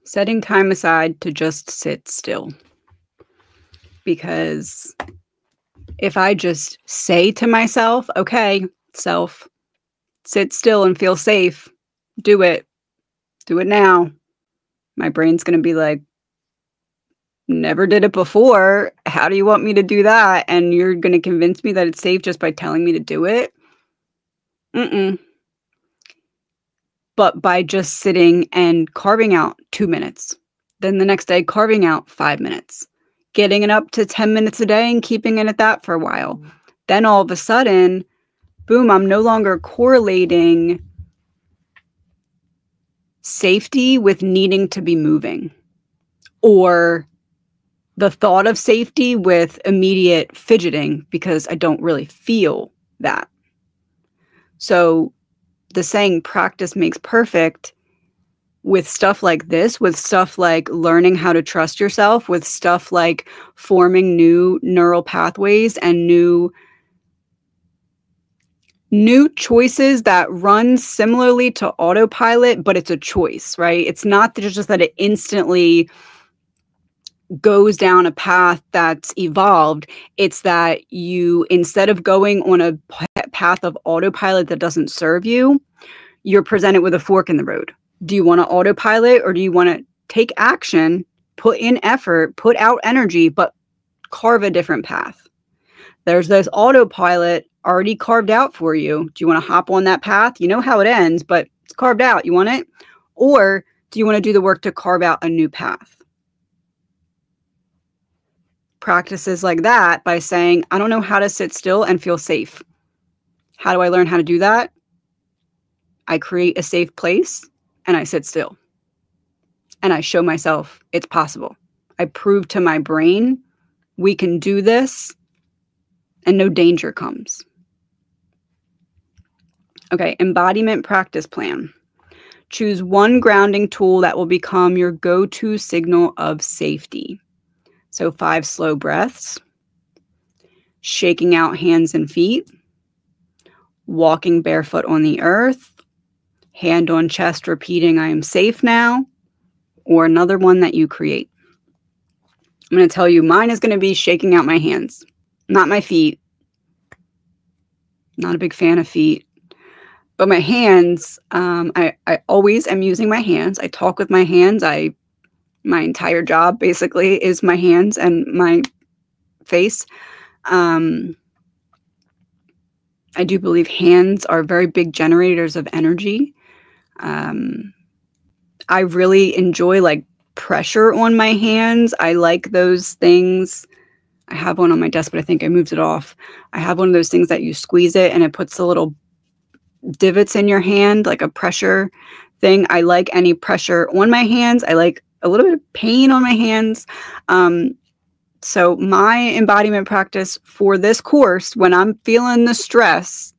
setting time aside to just sit still. Because if I just say to myself, okay, self, sit still and feel safe, do it now, my brain's going to be like, never did it before. How do you want me to do that? And you're going to convince me that it's safe just by telling me to do it? But by just sitting and carving out 2 minutes, then the next day carving out 5 minutes, getting it up to 10 minutes a day and keeping it at that for a while. Then all of a sudden, boom, I'm no longer correlating safety with needing to be moving, or the thought of safety with immediate fidgeting because I don't really feel that. So the saying practice makes perfect with stuff like this, with stuff like learning how to trust yourself, with stuff like forming new neural pathways and new new choices that run similarly to autopilot, but it's a choice, right? It's not just that it instantly goes down a path that's evolved. It's that you, instead of going on a path of autopilot that doesn't serve you, you're presented with a fork in the road. Do you want to autopilot, or do you want to take action, put in effort, put out energy, but carve a different path? There's this autopilot already carved out for you. Do you want to hop on that path? You know how it ends, but it's carved out. You want it? Or do you want to do the work to carve out a new path? Practices like that by saying, I don't know how to sit still and feel safe. How do I learn how to do that? I create a safe place and I sit still. And I show myself it's possible. I prove to my brain we can do this and no danger comes. Okay, embodiment practice plan. Choose one grounding tool that will become your go-to signal of safety. So 5 slow breaths, shaking out hands and feet, walking barefoot on the earth, hand on chest repeating, I am safe now, or another one that you create. I'm going to tell you, mine is going to be shaking out my hands, not my feet. Not a big fan of feet. But my hands, I always am using my hands. I talk with my hands. My entire job basically is my hands and my face. I do believe hands are very big generators of energy. I really enjoy like pressure on my hands. I like those things. I have one on my desk, but I think I moved it off. I have one of those things that you squeeze it and it puts the little divots in your hand, like a pressure thing. I like any pressure on my hands. I like a little bit of pain on my hands. So my embodiment practice for this course, when I'm feeling the stress,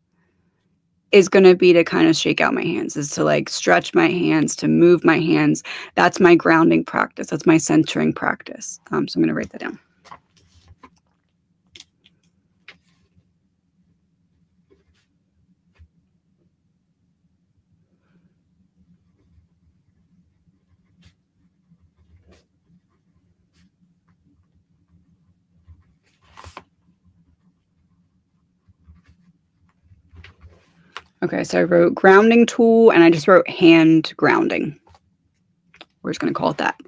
is going to be to kind of shake out my hands, is to like stretch my hands, to move my hands. That's my grounding practice. That's my centering practice. So I'm going to write that down. Okay, so I wrote grounding tool and I just wrote hand grounding. We're just going to call it that.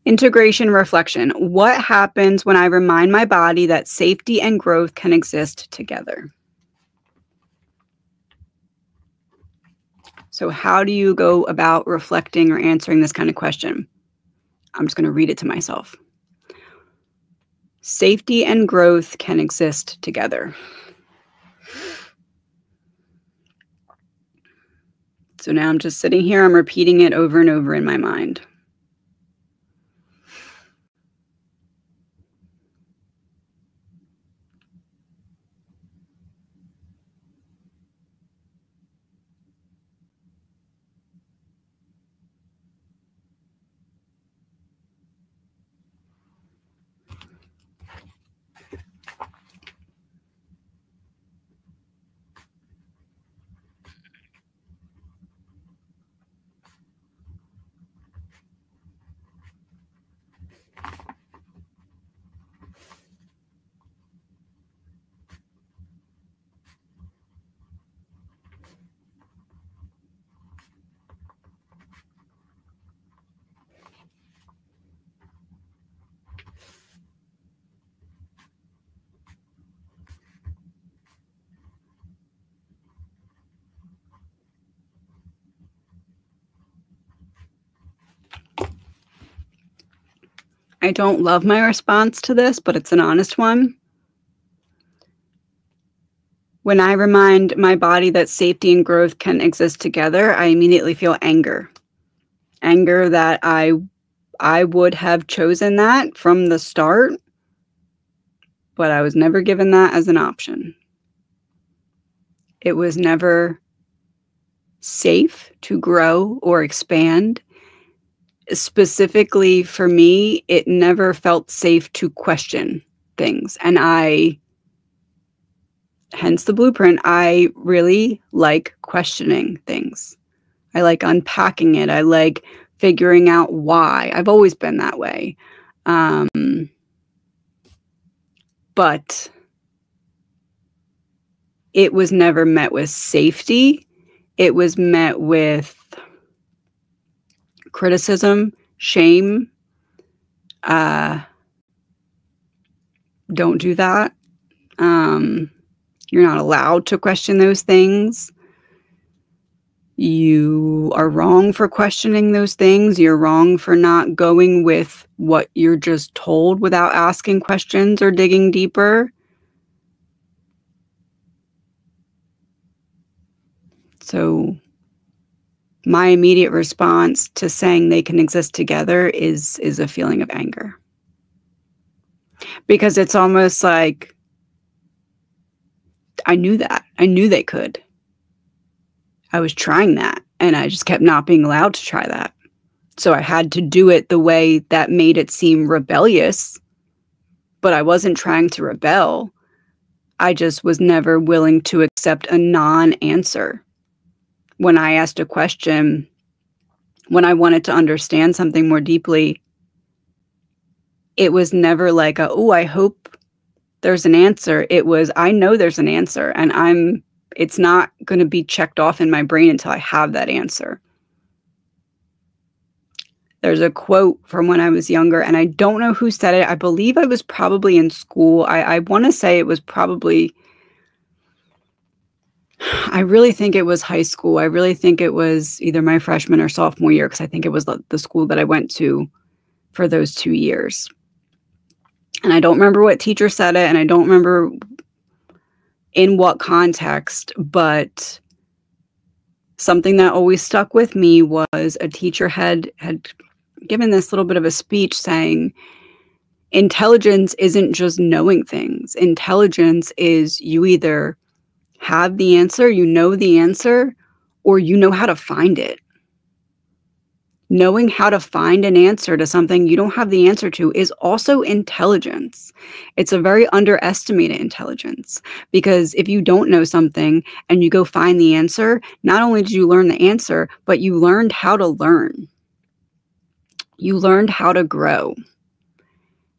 Integration reflection. What happens when I remind my body that safety and growth can exist together? So how do you go about reflecting or answering this kind of question? I'm just going to read it to myself. Safety and growth can exist together. So now I'm just sitting here, I'm repeating it over and over in my mind. I don't love my response to this, but it's an honest one. When I remind my body that safety and growth can exist together, I immediately feel anger. Anger that I would have chosen that from the start, but I was never given that as an option. It was never safe to grow or expand. Specifically for me, it never felt safe to question things. And I hence the blueprint, I really like questioning things. I like unpacking it. I like figuring out why. I've always been that way. But it was never met with safety. It was met with criticism, shame. Don't do that. You're not allowed to question those things. You are wrong for questioning those things. You're wrong for not going with what you're just told without asking questions or digging deeper. So my immediate response to saying they can exist together is a feeling of anger. Because it's almost like I knew that. I knew they could. I was trying that, and I just kept not being allowed to try that. So I had to do it the way that made it seem rebellious, but I wasn't trying to rebel. I just was never willing to accept a non-answer. When I asked a question, when I wanted to understand something more deeply, it was never like, oh, I hope there's an answer. It was, I know there's an answer, and it's not going to be checked off in my brain until I have that answer. There's a quote from when I was younger, and I don't know who said it. I believe I was probably in school. I want to say it was probably, I really think it was high school. I really think it was either my freshman or sophomore year, because I think it was the school that I went to for those 2 years. And I don't remember what teacher said it, and I don't remember in what context, but something that always stuck with me was a teacher had given this little bit of a speech saying, intelligence isn't just knowing things. Intelligence is you either have the answer, you know the answer, or you know how to find it. Knowing how to find an answer to something you don't have the answer to is also intelligence. It's a very underestimated intelligence, because if you don't know something and you go find the answer, not only did you learn the answer, but you learned how to learn. You learned how to grow.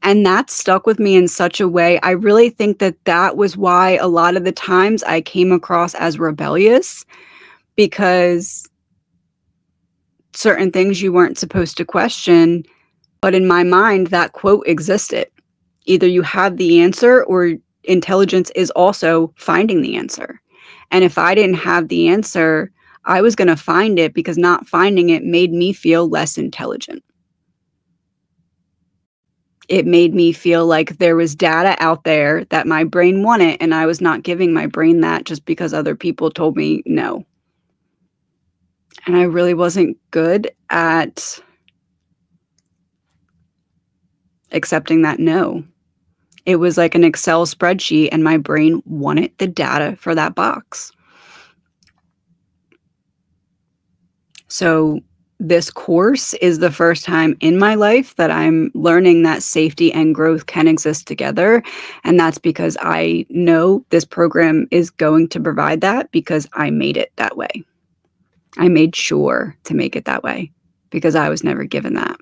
And that stuck with me in such a way. I really think that that was why a lot of the times I came across as rebellious, because certain things you weren't supposed to question. But in my mind, that quote existed. Either you have the answer, or intelligence is also finding the answer. And if I didn't have the answer, I was going to find it, because not finding it made me feel less intelligent. It made me feel like there was data out there that my brain wanted, and I was not giving my brain that just because other people told me no. And I really wasn't good at accepting that no. It was like an Excel spreadsheet, and my brain wanted the data for that box. So this course is the first time in my life that I'm learning that safety and growth can exist together. And that's because I know this program is going to provide that, because I made it that way. I made sure to make it that way, because I was never given that.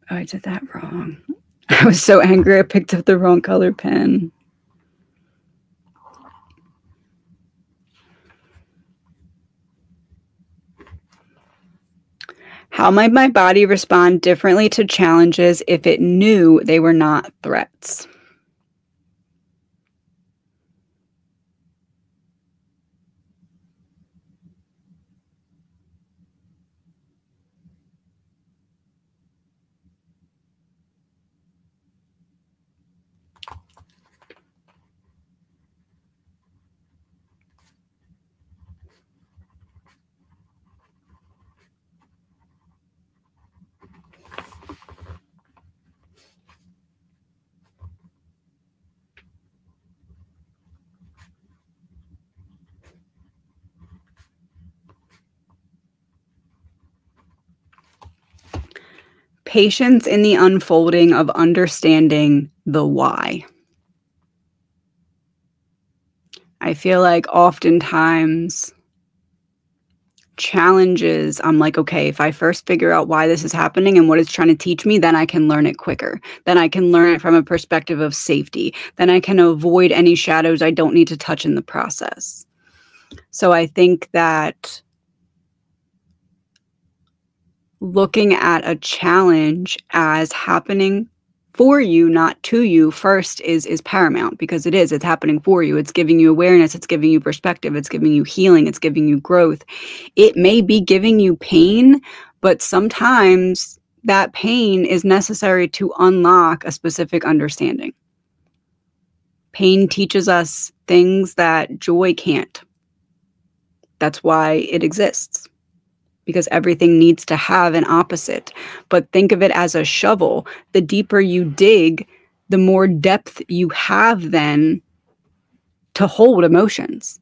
Oh, I did that wrong. I was so angry I picked up the wrong color pen. How might my body respond differently to challenges if it knew they were not threats? patience in the unfolding of understanding the why. I feel like oftentimes challenges, I'm like, okay, if I first figure out why this is happening and what it's trying to teach me, then I can learn it quicker. Then I can learn it from a perspective of safety. Then I can avoid any shadows I don't need to touch in the process. So I think that looking at a challenge as happening for you, not to you, first is paramount, because it's happening for you. It's giving you awareness. It's giving you perspective. It's giving you healing. It's giving you growth. It may be giving you pain, but sometimes that pain is necessary to unlock a specific understanding. Pain teaches us things that joy can't. That's why it exists, because everything needs to have an opposite. But think of it as a shovel. The deeper you dig, the more depth you have then to hold emotions.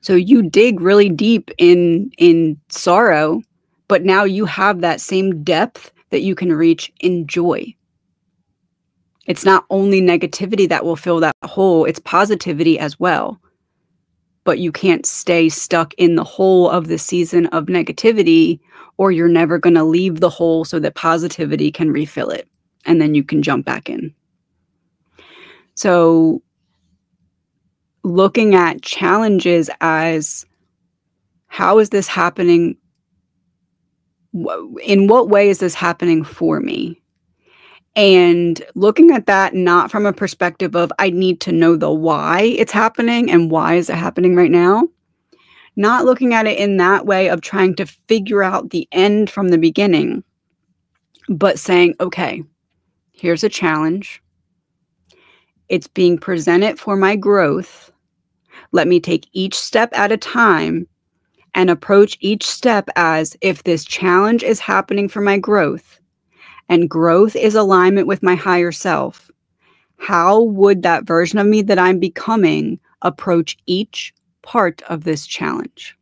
So you dig really deep in sorrow, but now you have that same depth that you can reach in joy. It's not only negativity that will fill that hole, it's positivity as well. But you can't stay stuck in the hole of the season of negativity, or you're never going to leave the hole so that positivity can refill it, and then you can jump back in. So looking at challenges as, how is this happening? In what way is this happening for me? And looking at that not from a perspective of, I need to know the why it's happening and why is it happening right now. Not looking at it in that way of trying to figure out the end from the beginning, but saying, okay, here's a challenge. It's being presented for my growth. Let me take each step at a time and approach each step as, if this challenge is happening for my growth and growth is alignment with my higher self, how would that version of me that I'm becoming approach each part of this challenge?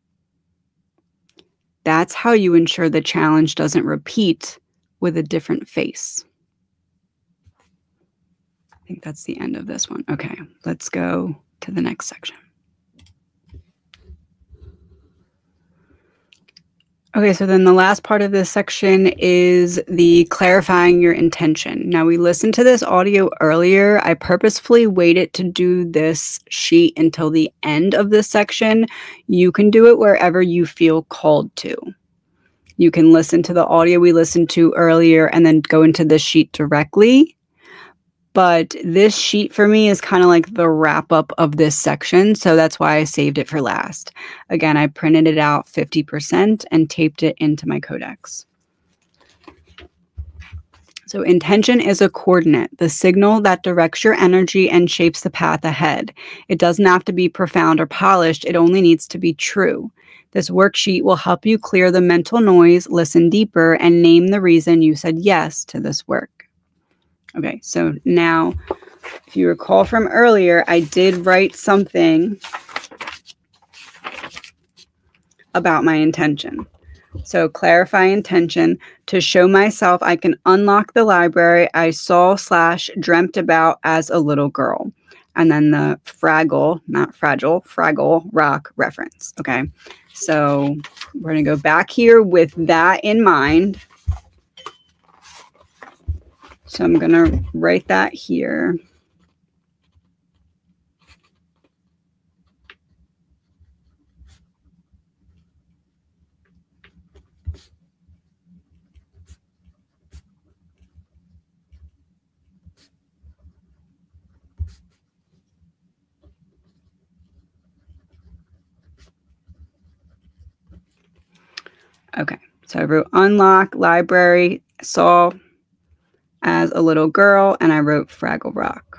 That's how you ensure the challenge doesn't repeat with a different face. I think that's the end of this one. Okay, let's go to the next section. Okay, so then the last part of this section is the clarifying your intention. Now, we listened to this audio earlier. I purposefully waited to do this sheet until the end of this section. You can do it wherever you feel called to. You can listen to the audio we listened to earlier and then go into this sheet directly. But this sheet for me is kind of like the wrap up of this section. So that's why I saved it for last. Again, I printed it out 50% and taped it into my codex. So intention is a coordinate, the signal that directs your energy and shapes the path ahead. It doesn't have to be profound or polished. It only needs to be true. This worksheet will help you clear the mental noise, listen deeper, and name the reason you said yes to this work. Okay, so now, if you recall from earlier, I did write something about my intention. So clarify intention: to show myself I can unlock the library I saw/dreamt about as a little girl. And then the Fraggle, not fragile, Fraggle Rock reference. Okay, so we're going to go back here with that in mind. So I'm going to write that here. Okay, so I wrote unlock library, saw as a little girl, and I wrote Fraggle Rock.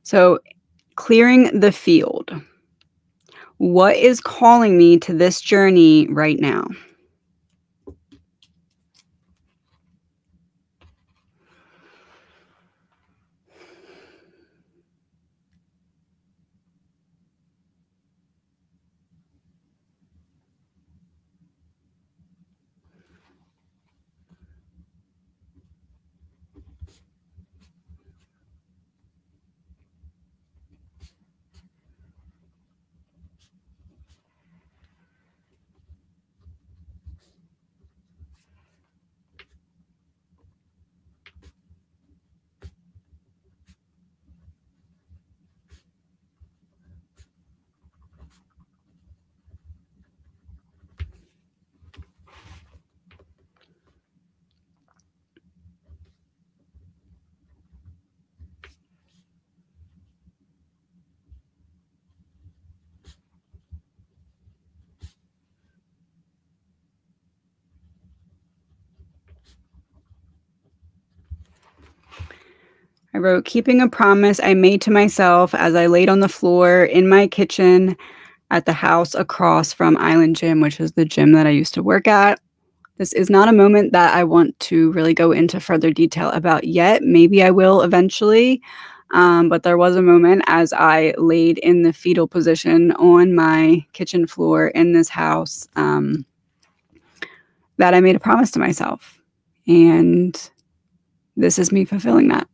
So clearing the field. What is calling me to this journey right now? I wrote, keeping a promise I made to myself as I laid on the floor in my kitchen at the house across from Island Gym, which is the gym that I used to work at. This is not a moment that I want to really go into further detail about yet. Maybe I will eventually. But there was a moment as I laid in the fetal position on my kitchen floor in this house that I made a promise to myself. And this is me fulfilling that.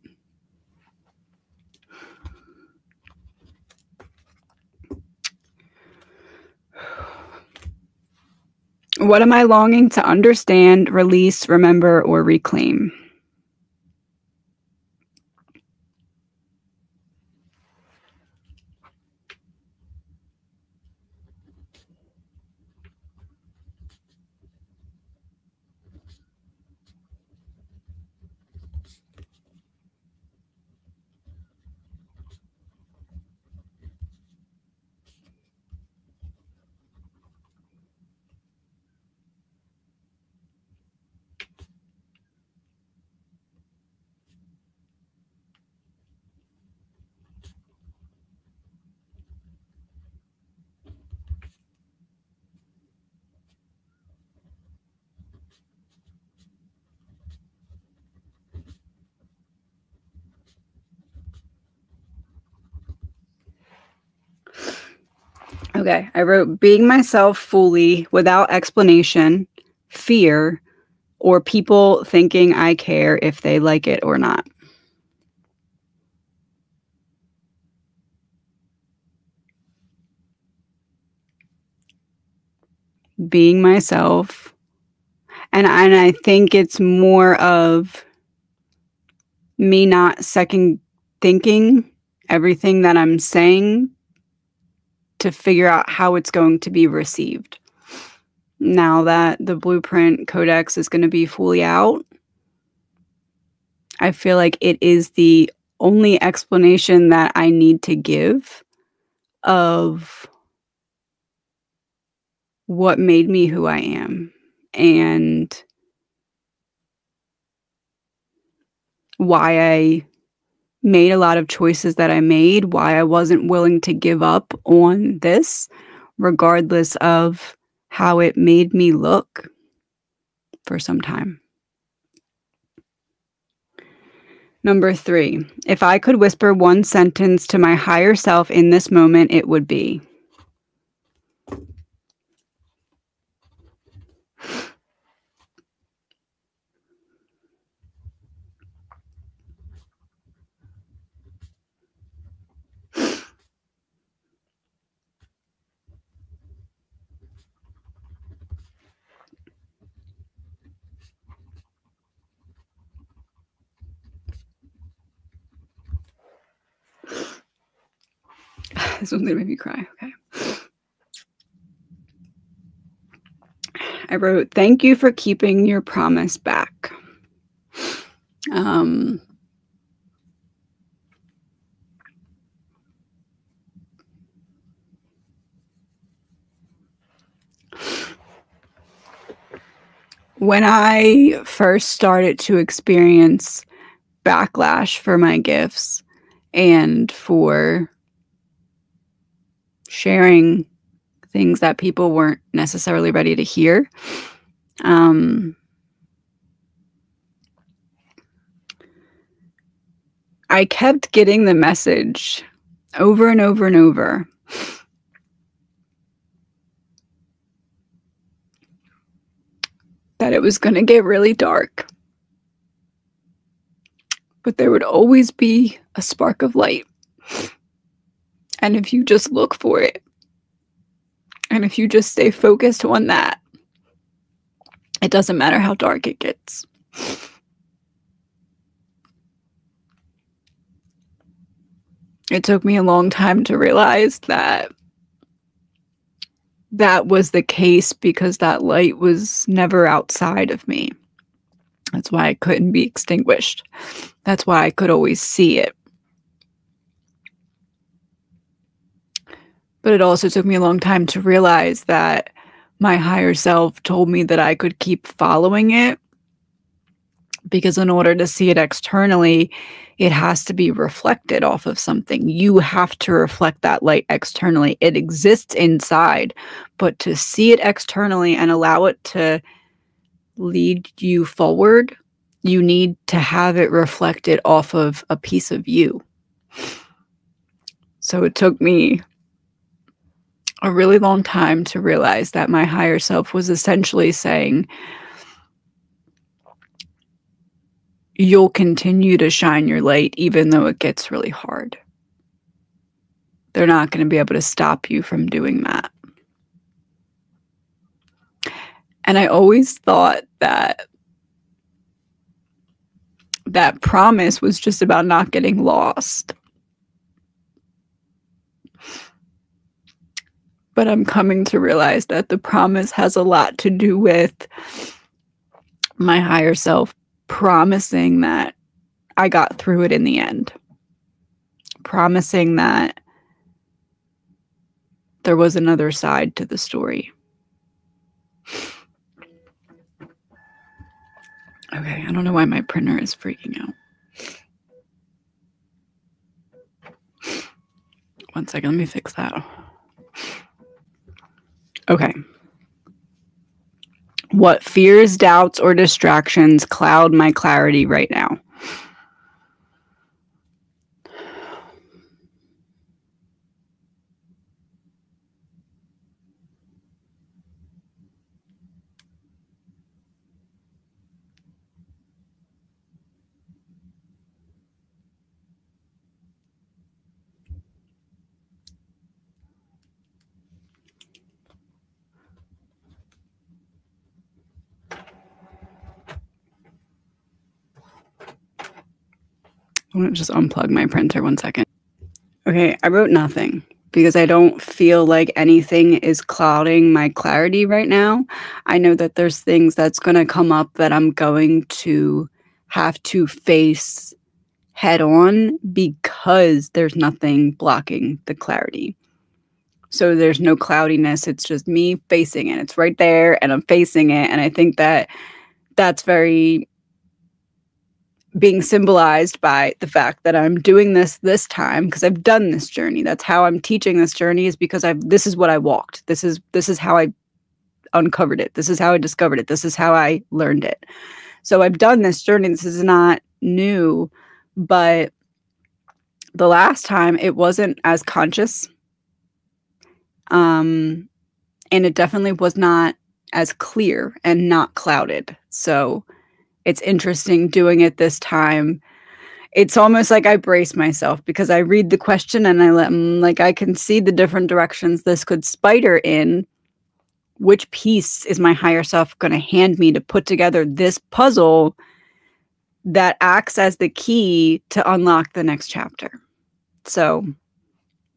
What am I longing to understand, release, remember, or reclaim? Okay, I wrote being myself fully without explanation, fear, or people thinking I care if they like it or not. Being myself. And I think it's more of me not second thinking everything that I'm saying to figure out how it's going to be received. Now that the Blueprint Codex is going to be fully out, I feel like it is the only explanation that I need to give of what made me who I am and why I made a lot of choices that I made, why I wasn't willing to give up on this, regardless of how it made me look for some time. Number 3, if I could whisper one sentence to my higher self in this moment, it would be. This one's gonna make me cry. Okay. I wrote, thank you for keeping your promise back. When I first started to experience backlash for my gifts and for sharing things that people weren't necessarily ready to hear, I kept getting the message over and over and over that it was going to get really dark, but there would always be a spark of light. And if you just look for it, and if you just stay focused on that, it doesn't matter how dark it gets. It took me a long time to realize that that was the case because that light was never outside of me. That's why it couldn't be extinguished. That's why I could always see it. But it also took me a long time to realize that my higher self told me that I could keep following it Because in order to see it externally, it has to be reflected off of something. You have to reflect that light externally. It exists inside, but to see it externally and allow it to lead you forward, you need to have it reflected off of a piece of you. So it took me a really long time to realize that my higher self was essentially saying, you'll continue to shine your light even though it gets really hard. They're not going to be able to stop you from doing that. And I always thought that that promise was just about not getting lost. But I'm coming to realize that the promise has a lot to do with my higher self promising that I got through it in the end. Promising that there was another side to the story. Okay, I don't know why my printer is freaking out. One second, let me fix that. Okay. What fears, doubts, or distractions cloud my clarity right now? I'm going to just unplug my printer 1 second. Okay, I wrote nothing because I don't feel like anything is clouding my clarity right now. I know that there's things that's going to come up that I'm going to have to face head on because there's nothing blocking the clarity. So there's no cloudiness. It's just me facing it. It's right there and I'm facing it. And I think that that's very being symbolized by the fact that I'm doing this time because I've done this journey. That's how I'm teaching this journey, is because this is what I walked. This is how I uncovered it. This is how I discovered it. This is how I learned it. So I've done this journey. This is not new, but the last time it wasn't as conscious. And it definitely was not as clear and not clouded. So it's interesting doing it this time. It's almost like I brace myself because I read the question and I can see the different directions this could spider in. Which piece is my higher self going to hand me to put together this puzzle that acts as the key to unlock the next chapter? So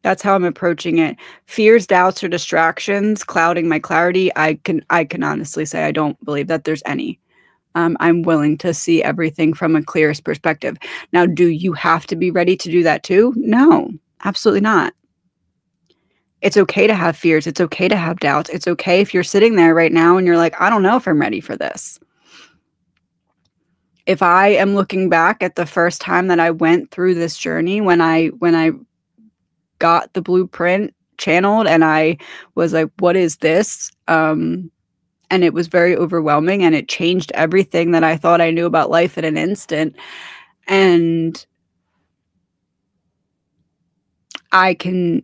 that's how I'm approaching it. Fears, doubts, or distractions clouding my clarity. I can honestly say I don't believe that there's any. I'm willing to see everything from a clearest perspective. Now, do you have to be ready to do that too? No, absolutely not. It's okay to have fears. It's okay to have doubts. It's okay if you're sitting there right now and you're like, I don't know if I'm ready for this. If I am looking back at the first time that I went through this journey, when I got the blueprint channeled and I was like, what is this? And it was very overwhelming and it changed everything that I thought I knew about life in an instant. And I can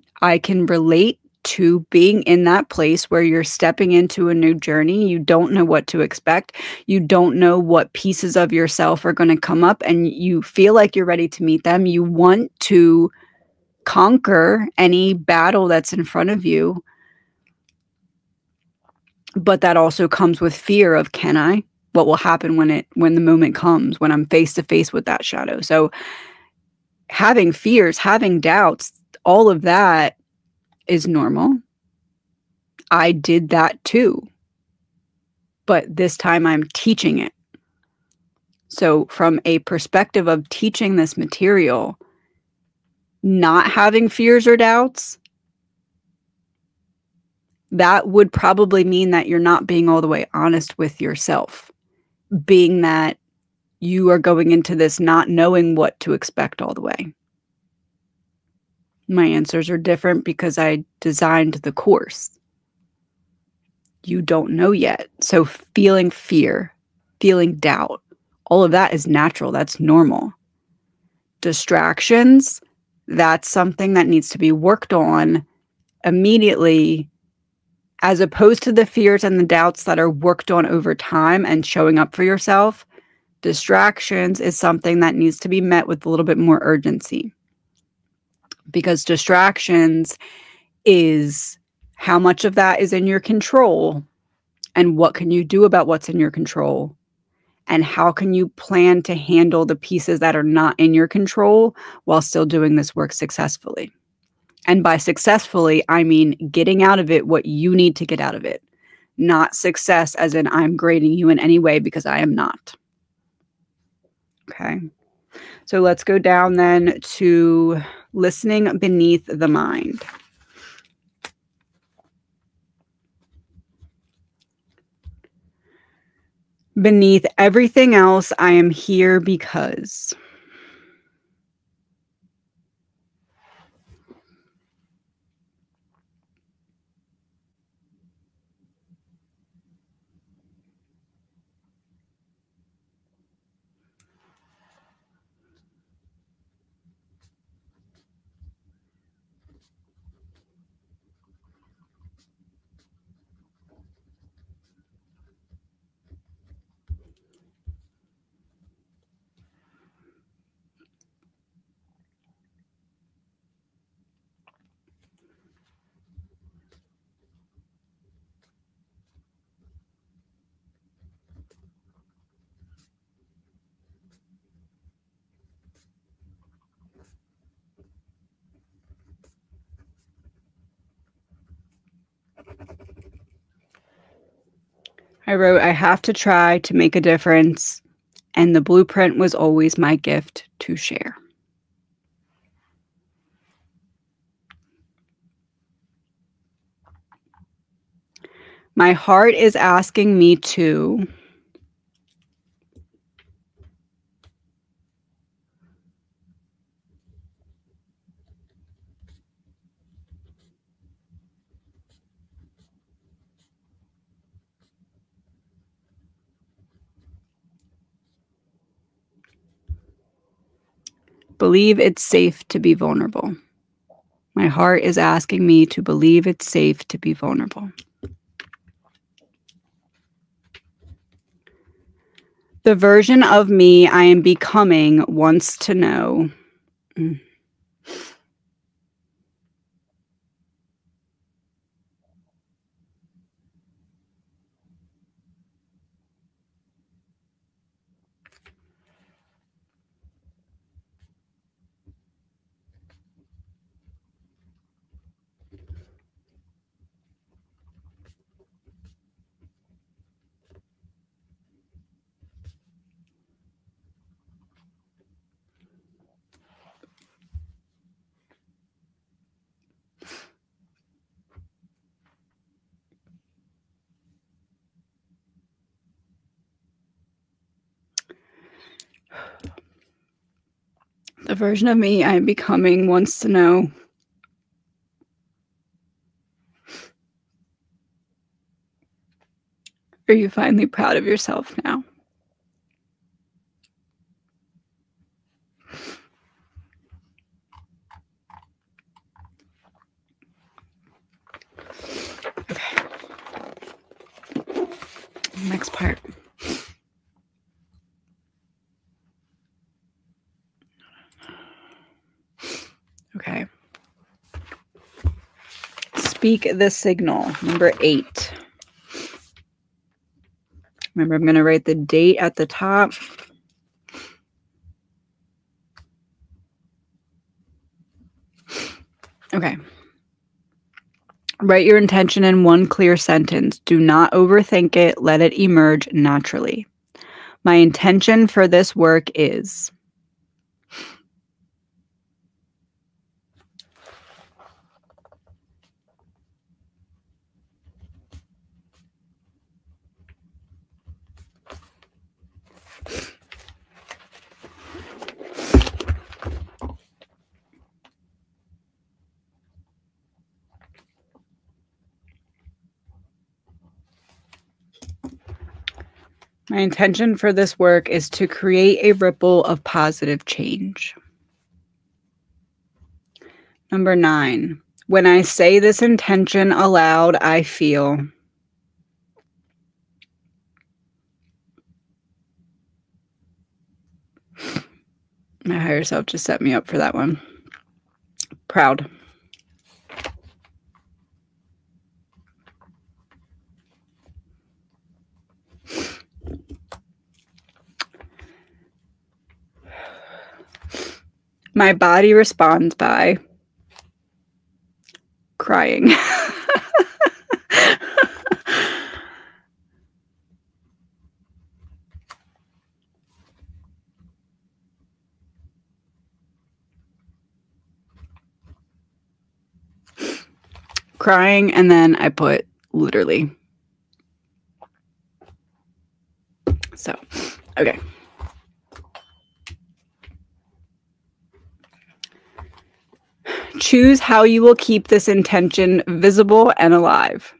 relate to being in that place where you're stepping into a new journey. You don't know what to expect. You don't know what pieces of yourself are going to come up and you feel like you're ready to meet them. You want to conquer any battle that's in front of you. But that also comes with fear of, can I? What will happen when the moment comes, when I'm face to face with that shadow? So having fears, having doubts, all of that is normal. I did that too. But this time I'm teaching it. So from a perspective of teaching this material, not having fears or doubts, that would probably mean that you're not being all the way honest with yourself. Being that you are going into this not knowing what to expect all the way? My answers are different because I designed the course. You don't know yet. So feeling fear, feeling doubt, all of that is natural. That's normal. Distractions, that's something that needs to be worked on immediately, as opposed to the fears and the doubts that are worked on over time and showing up for yourself. Distractions is something that needs to be met with a little bit more urgency, because distractions is how much of that is in your control, and what can you do about what's in your control, and how can you plan to handle the pieces that are not in your control while still doing this work successfully. And by successfully, I mean getting out of it what you need to get out of it, not success as in I'm grading you in any way, because I am not. Okay. So let's go down then to listening beneath the mind. Beneath everything else, I am here because. I wrote, I have to try to make a difference, and the blueprint was always my gift to share. My heart is asking me to. Believe it's safe to be vulnerable. My heart is asking me to believe it's safe to be vulnerable. The version of me I am becoming wants to know. The version of me I am becoming wants to know. Are you finally proud of yourself now? Okay. Next part. Okay. Speak the signal. Number 8. Remember, I'm going to write the date at the top. Okay. Write your intention in one clear sentence. Do not overthink it. Let it emerge naturally. My intention for this work is. My intention for this work is to create a ripple of positive change. Number 9. When I say this intention aloud, I feel. My higher self just set me up for that one. Proud. My body responds by crying. Crying, and then I put literally. So, okay. Choose how you will keep this intention visible and alive.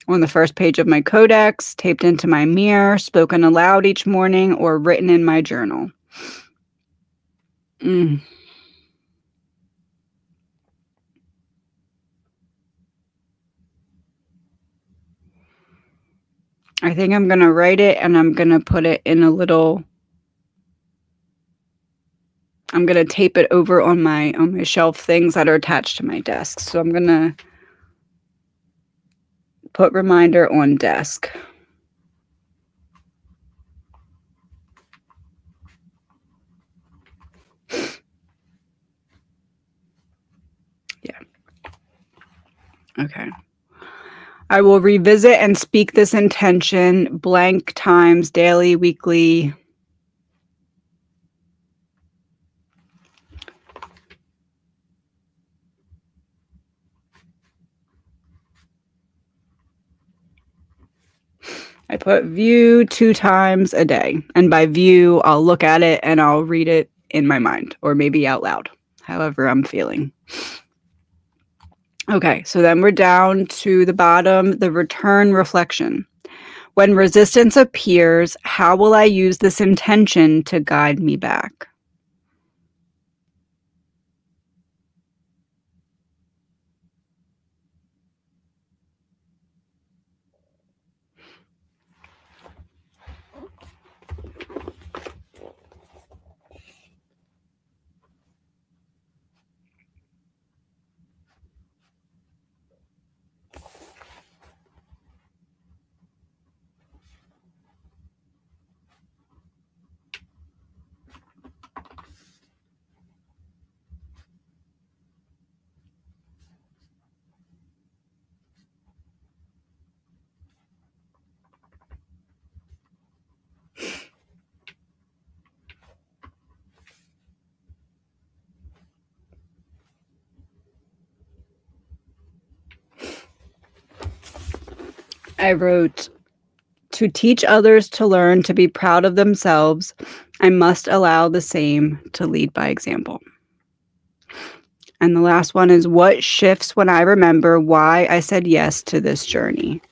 On the first page of my codex, taped into my mirror, spoken aloud each morning, or written in my journal. I think I'm going to write it, and I'm going to put it in a little... I'm going to tape it over on my shelf things that are attached to my desk. So I'm going to put reminder on desk. Yeah. Okay. I will revisit and speak this intention blank times daily, weekly. I put view 2 times a day. And by view, I'll look at it and I'll read it in my mind or maybe out loud, however I'm feeling. Okay, so then we're down to the bottom, the return reflection. When resistance appears, how will I use this intention to guide me back? I wrote, to teach others to learn to be proud of themselves, I must allow the same to lead by example. And the last one is, what shifts when I remember why I said yes to this journey?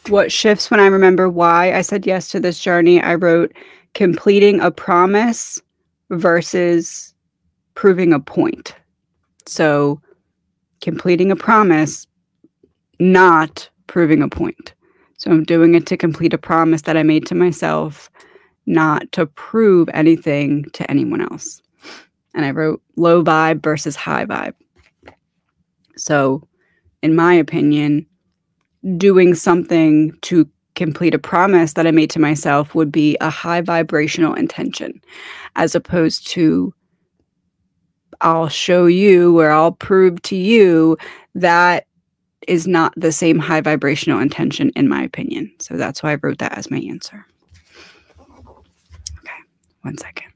What shifts when I remember why I said yes to this journey? I wrote completing a promise versus proving a point. So completing a promise, not proving a point. So I'm doing it to complete a promise that I made to myself, not to prove anything to anyone else. And I wrote low vibe versus high vibe. So in my opinion, doing something to complete a promise that I made to myself would be a high vibrational intention, as opposed to I'll show you or I'll prove to you. That is not the same high vibrational intention, in my opinion. So that's why I wrote that as my answer. Okay, 1 second.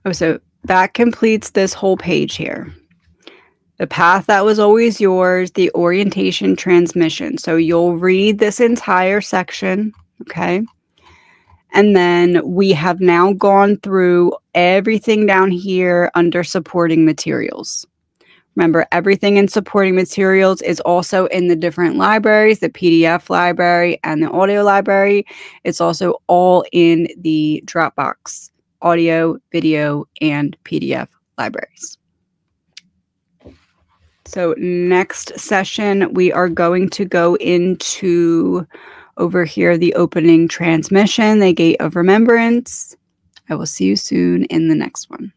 Oh, so that completes this whole page here. The path that was always yours, the orientation transmission. So you'll read this entire section, okay? And then we have now gone through everything down here under supporting materials. Remember, everything in supporting materials is also in the different libraries, the PDF library and the audio library. It's also all in the Dropbox audio, video, and PDF libraries. So next session, we are going to go into over here, the opening transmission, the gate of remembrance. I will see you soon in the next one.